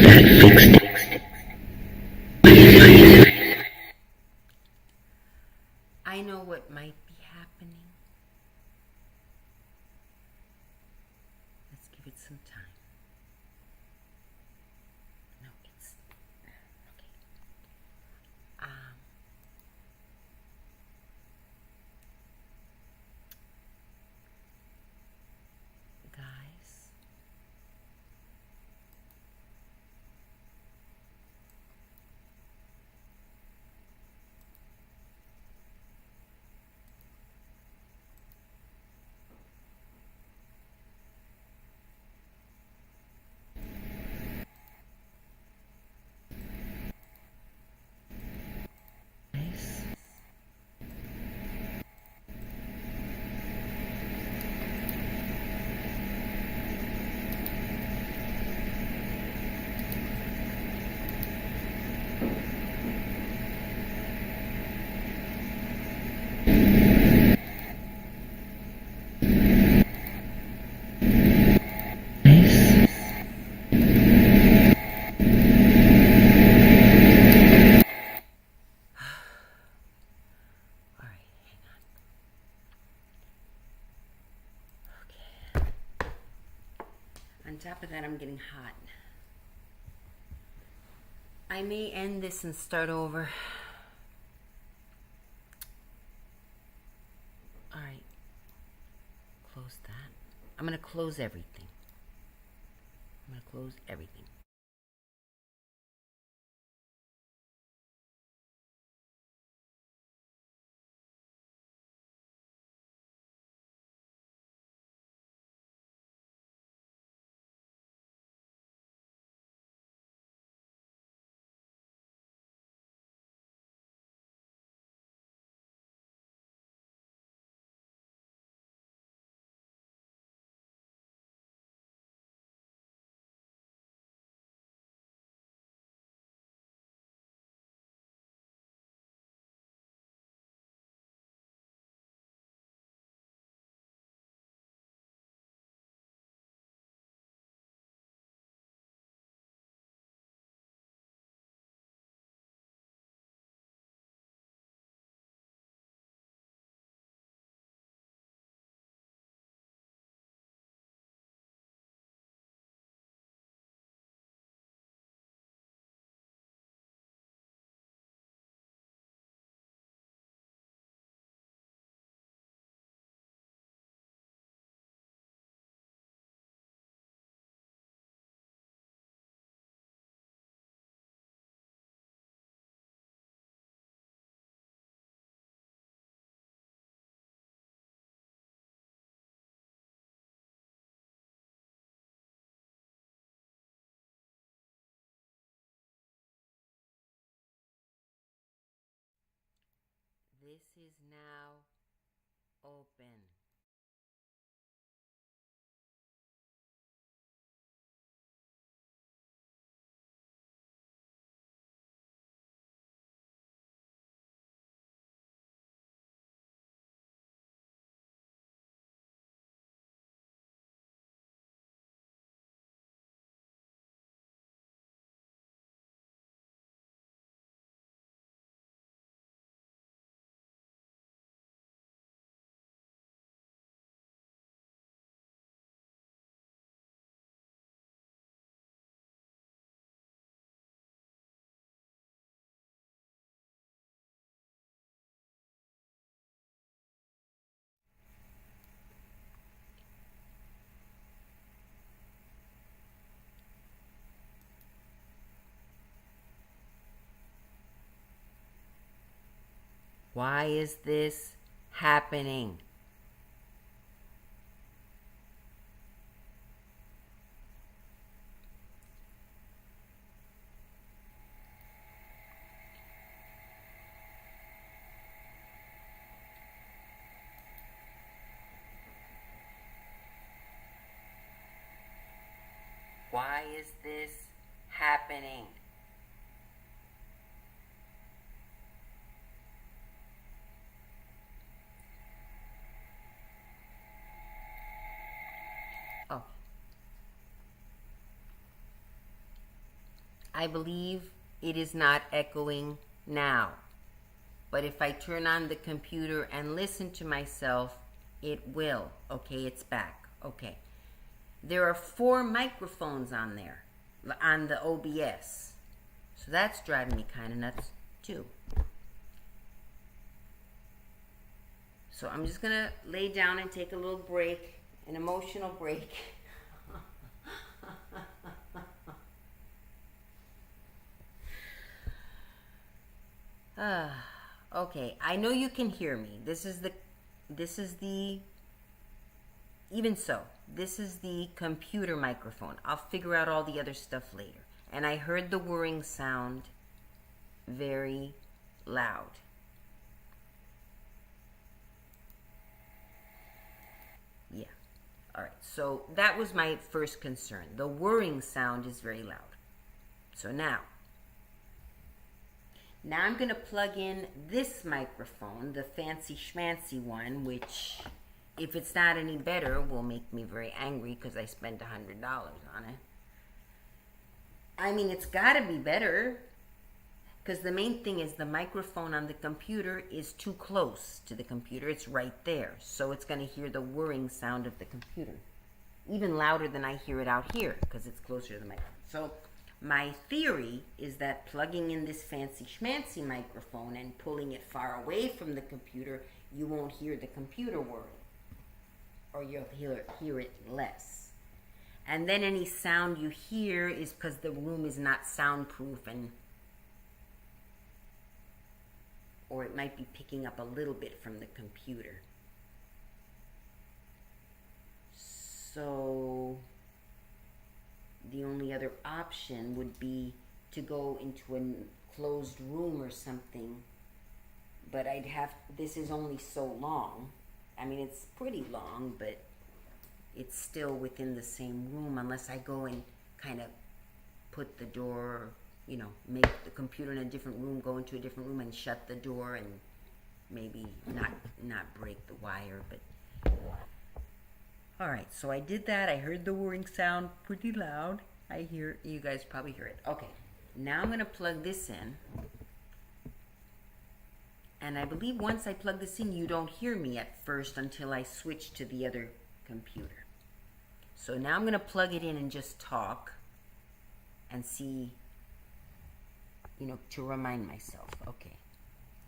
that fixed it. I know what might be happening. Let's give it some time. No, it's okay. Guys, on top of that, I'm getting hot. I may end this and start over. Alright. Close that. I'm going to close everything. I'm going to close everything. This is now open. Why is this happening? this happening? Oh, I believe it is not echoing now. But if I turn on the computer and listen to myself, it will. Okay, it's back. Okay. There are 4 microphones on there, on the OBS. So that's driving me kind of nuts too. So I'm just going to lay down and take a little break, an emotional break. Okay, I know you can hear me. This is the, even so, this is the computer microphone. I'll figure out all the other stuff later. And I heard the whirring sound very loud. Yeah. All right. So that was my first concern. The whirring sound is very loud. So now I'm going to plug in this microphone, the fancy schmancy one, which, if it's not any better, will make me very angry because I spent $100 on it. I mean, it's got to be better, because the main thing is the microphone on the computer is too close to the computer. It's right there, so it's going to hear the whirring sound of the computer, even louder than I hear it out here because it's closer to the microphone. So my theory is that plugging in this fancy schmancy microphone and pulling it far away from the computer, you won't hear the computer whirring, or you'll hear it less. And then any sound you hear is because the room is not soundproof, or it might be picking up a little bit from the computer. So the only other option would be to go into a closed room or something, but this is only so long. I mean, it's pretty long, but it's still within the same room unless I go and kind of put the door, make the computer in a different room, go into a different room and shut the door and maybe not break the wire, but all right, so I did that. I heard the whirring sound pretty loud. You guys probably hear it. Okay, now I'm going to plug this in. And I believe once I plug this in, you don't hear me at first until I switch to the other computer. So now I'm going to plug it in and just talk and see, to remind myself. Okay.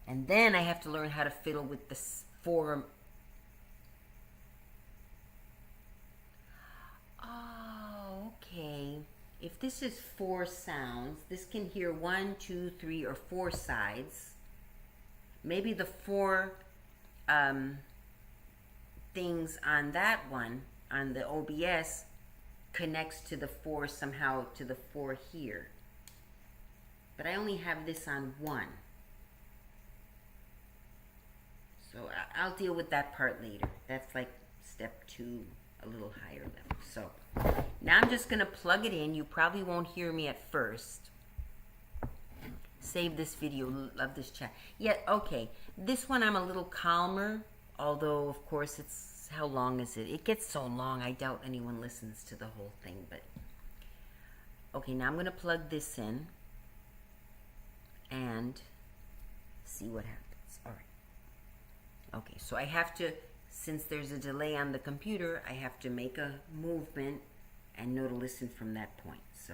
And then I have to learn how to fiddle with the 4. Oh, okay. If this is 4 sounds, this can hear 1, 2, 3, or 4 sides. Maybe the 4 things on that one, on the OBS, connects to the 4 somehow, to the 4 here. But I only have this on 1. So I'll deal with that part later. That's like step 2, a little higher level. So now I'm just going to plug it in. You probably won't hear me at first. Save this video. Love this chat. Yeah, okay. This one I'm a little calmer, although of course how long is it? It gets so long I doubt anyone listens to the whole thing, but okay, now I'm going to plug this in and see what happens. All right. Okay, so I have to, since there's a delay on the computer, I have to make a movement and know to listen from that point. So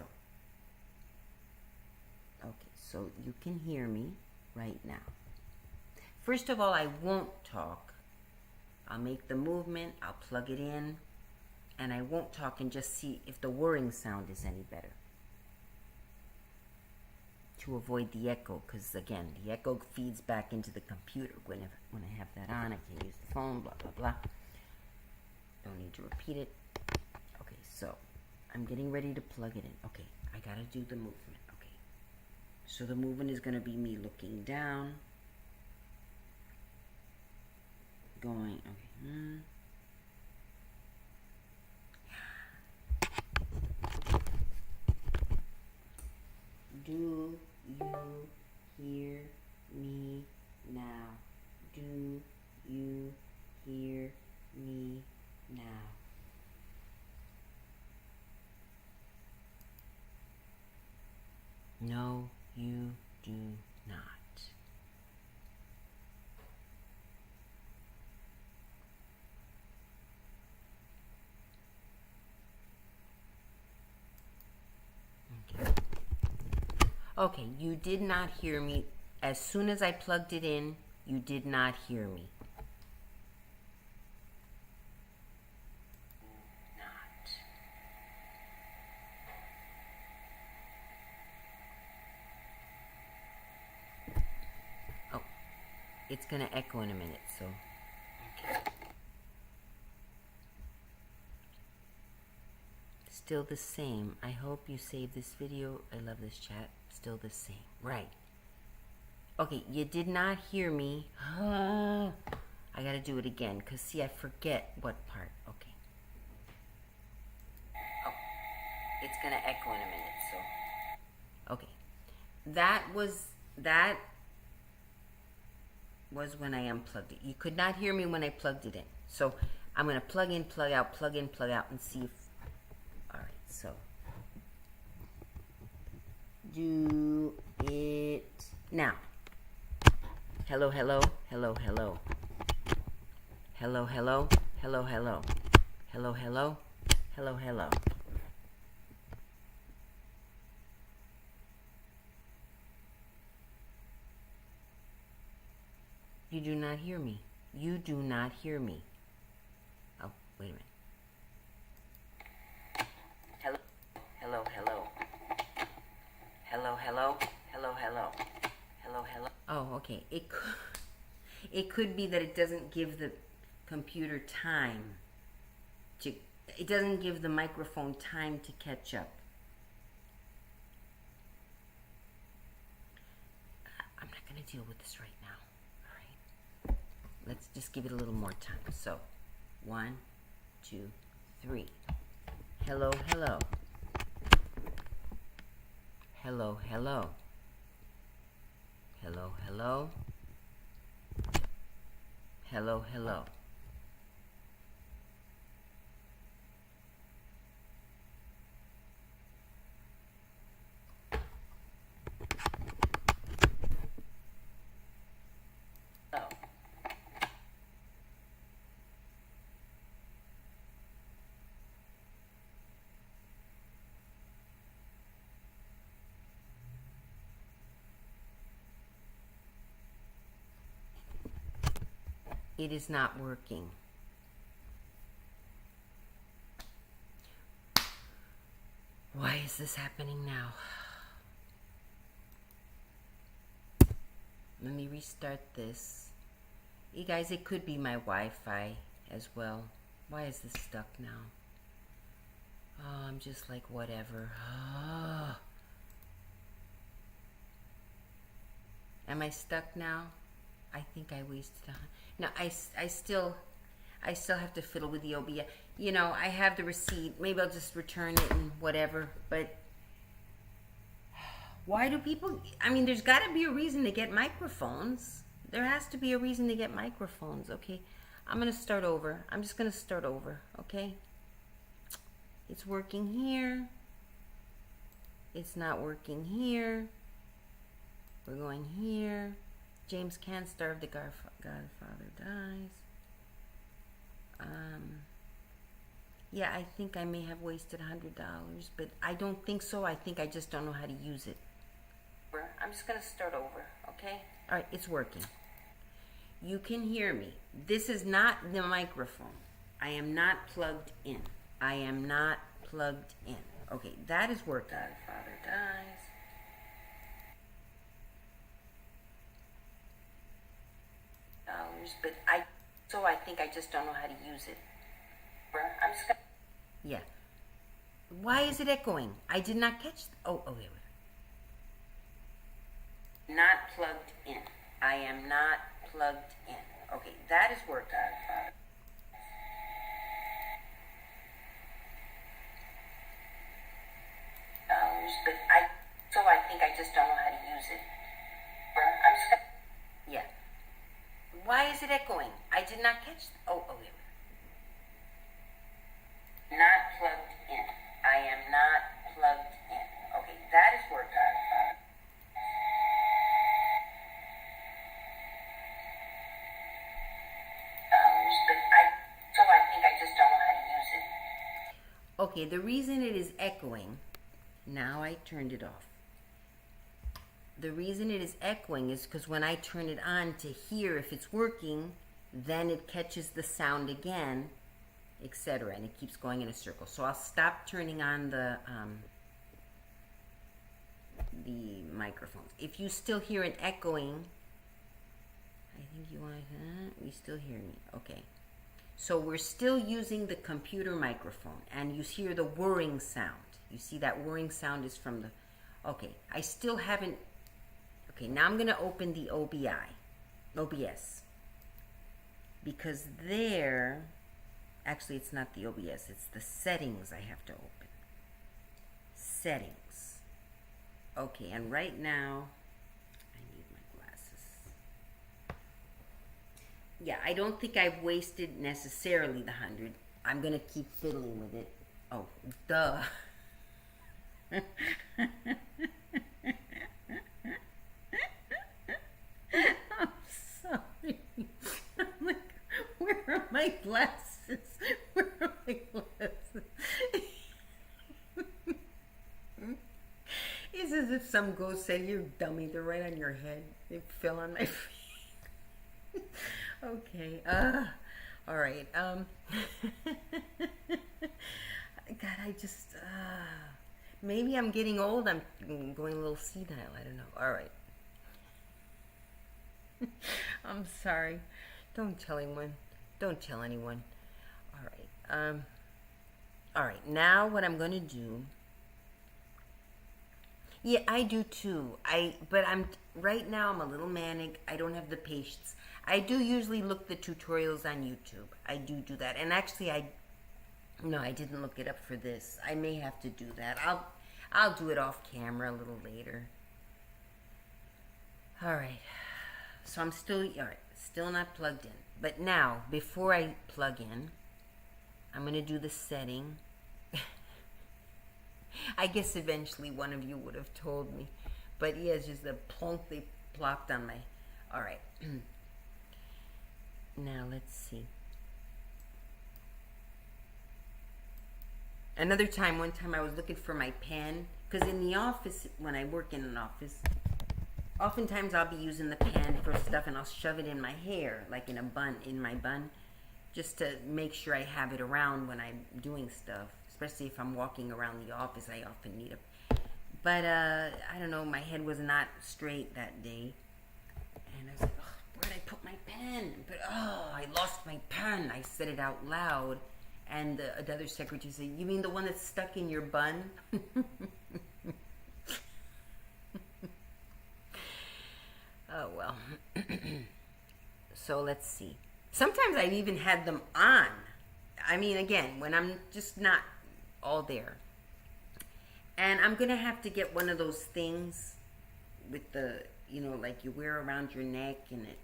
okay, so you can hear me right now. First of all, I won't talk. I'll make the movement, I'll plug it in, and I won't talk and just see if the whirring sound is any better, to avoid the echo, because again, the echo feeds back into the computer. When I have that on, I can't use the phone, blah, blah, blah. Don't need to repeat it. Okay, so I'm getting ready to plug it in. Okay, I gotta do the movement. Okay, so the movement is gonna be me looking down, going, okay, Do you hear me now? Do you hear me now? No, you do not. Okay. Okay, you did not hear me. As soon as I plugged it in, you did not hear me. Not. Oh, it's gonna echo in a minute, so. Okay. Still the same. I hope you saved this video. I love this chat. Still the same. Right. Okay, you did not hear me. I gotta do it again, because see, I forget what part. Okay. Oh, it's gonna echo in a minute, so. Okay. That was when I unplugged it. You could not hear me when I plugged it in. So I'm gonna plug in, plug out, and see if. Alright, so. Do it now. Hello, hello, hello, hello. Hello, hello, hello, hello. Hello, hello, hello, hello. You do not hear me. You do not hear me. Oh, wait a minute. Hello, hello, hello. Hello, hello, hello, hello. Hello, hello. Oh, okay. It could be that it doesn't give the computer time to, it doesn't give the microphone time to catch up. I'm not going to deal with this right now. All right. Let's just give it a little more time. So, 1, 2, 3. Hello, hello. Hello, hello. Hello, hello. Hello, hello. Oh. It is not working. Why is this happening now? Let me restart this. You guys, it could be my Wi-Fi as well. Why is this stuck now? Oh, I'm just like, whatever. Oh. Am I stuck now? I think I wasted no, I still have to fiddle with the OBS. You know, I have the receipt. Maybe I'll just return it and whatever. But why do people... I mean, there's got to be a reason to get microphones. There has to be a reason to get microphones, okay? I'm going to start over. I'm just going to start over, okay? It's working here. It's not working here. We're going here. James can't starve, the Godfather dies. Yeah, I think I may have wasted $100, but I don't think so. I think I just don't know how to use it. I'm just going to start over, okay? All right, it's working. You can hear me. This is not the microphone. I am not plugged in. I am not plugged in. Okay, that is working. Godfather dies. But I think I just don't know how to use it. I'm just gonna... Yeah. Why is it echoing? I did not catch... Oh, wait. Not plugged in. I am not plugged in. Okay, that is working. But I think I just is it echoing? I did not catch. Oh, wait. Not plugged in. I am not plugged in. Okay, that is working. So I think I just don't know how to use it. Okay, the reason it is echoing, now I turned it off. The reason it is echoing is because when I turn it on to hear if it's working, then it catches the sound again, etc., and it keeps going in a circle. So I'll stop turning on the microphones. If you still hear an echoing, I think you want to, you still hear me. Okay. So we're still using the computer microphone, and you hear the whirring sound. You see that whirring sound is from the, okay, I still haven't, okay, now I'm going to open the OBS, because there, actually it's not the OBS, it's the settings I have to open. Settings. Okay, and right now, I need my glasses. Yeah, I don't think I've wasted necessarily the 100. I'm going to keep fiddling with it. Oh, duh. I'm sorry. I'm like, where are my glasses? Where are my glasses? It's as if some ghost said, "You dummy, they're right on your head. They fell on my feet." Okay. All right. God, I just, maybe I'm getting old. I'm going a little senile. I don't know. All right. I'm sorry. Don't tell anyone. Don't tell anyone. All right. All right. Now what I'm going to do. Yeah, I do too. But right now I'm a little manic. I don't have the patience. I do usually look the tutorials on YouTube. I do that. And actually no, I didn't look it up for this. I may have to do that. I'll do it off camera a little later. All right. So I'm still not plugged in. But now, before I plug in, I'm going to do the setting. I guess eventually one of you would have told me. But yeah, it's just the plonk they plopped on my... All right. Now, let's see. One time I was looking for my pen. Because in the office, when I work in an office, oftentimes I'll be using the pen for stuff and I'll shove it in my hair, like in my bun, just to make sure I have it around when I'm doing stuff. Especially if I'm walking around the office, I often need a... But, I don't know, my head was not straight that day. And I was like, oh, where'd I put my pen? But, oh, I lost my pen. I said it out loud. And the other secretary said, you mean the one that's stuck in your bun? Oh, well. So, let's see. Sometimes I've even had them on. I mean, again, when I'm just not all there. And I'm going to have to get one of those things with the, like you wear around your neck and it.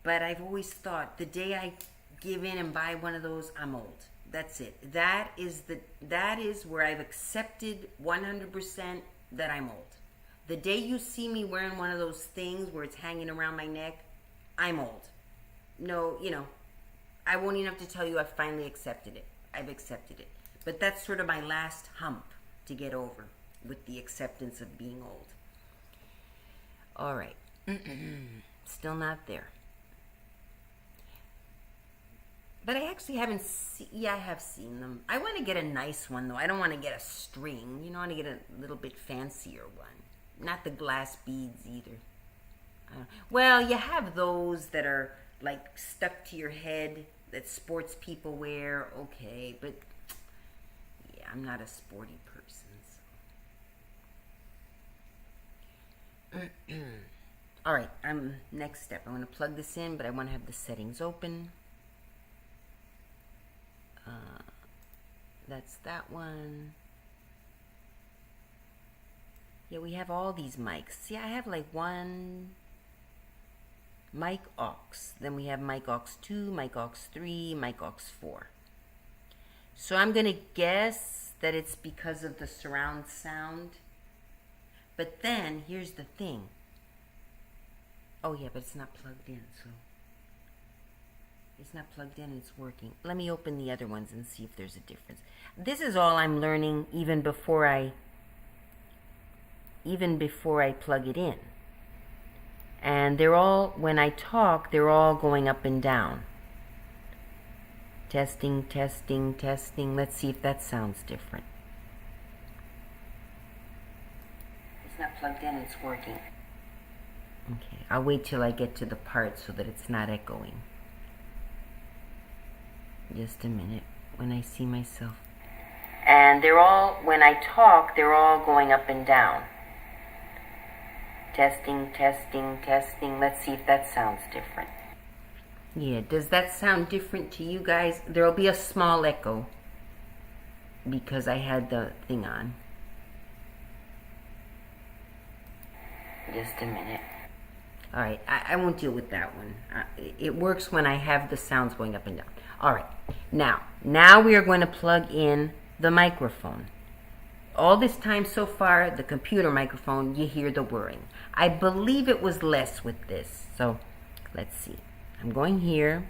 But I've always thought the day I give in and buy one of those, I'm old. That's it. That is where I've accepted 100% that I'm old. The day you see me wearing one of those things where it's hanging around my neck, I'm old. No, I won't even have to tell you I've finally accepted it. I've accepted it. But that's sort of my last hump to get over with the acceptance of being old. All right. Still not there. But I actually haven't seen... Yeah, I have seen them. I want to get a nice one, though. I don't want to get a string. I want to get a little bit fancier one. Not the glass beads, either. Well, you have those that are, like, stuck to your head that sports people wear. Okay, but... Yeah, I'm not a sporty person, so... All right, next step. I want to plug this in, but I want to have the settings open. That's that one. Yeah, we have all these mics. See, I have like 1, mic aux. Then we have mic aux 2, mic aux 3, mic aux 4. So I'm going to guess that it's because of the surround sound. But then, here's the thing. Oh yeah, but it's not plugged in, so... It's not plugged in, it's working. Let me open the other ones and see if there's a difference. This is all I'm learning even before I plug it in. And they're all, when I talk, they're all going up and down. Testing, testing, testing. Let's see if that sounds different. It's not plugged in, it's working. Okay, I'll wait till I get to the part so that it's not echoing. Just a minute, when I see myself. And they're all, when I talk, they're all going up and down. Testing, testing, testing. Let's see if that sounds different. Yeah, does that sound different to you guys? There'll be a small echo because I had the thing on. Just a minute. All right, I won't deal with that one. It works when I have the sounds going up and down. All right, now we are going to plug in the microphone. All this time so far, the computer microphone, you hear the whirring. I believe it was less with this, so let's see. I'm going here.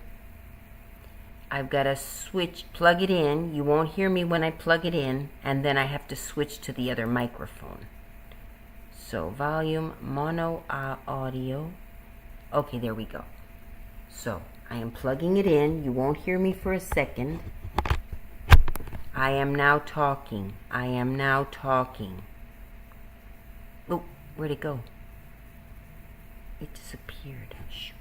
I've got to switch, plug it in. You won't hear me when I plug it in, and then I have to switch to the other microphone. So volume, mono audio. Okay, there we go. So I am plugging it in. You won't hear me for a second. I am now talking. I am now talking. Oh, where'd it go? It disappeared. Shoot.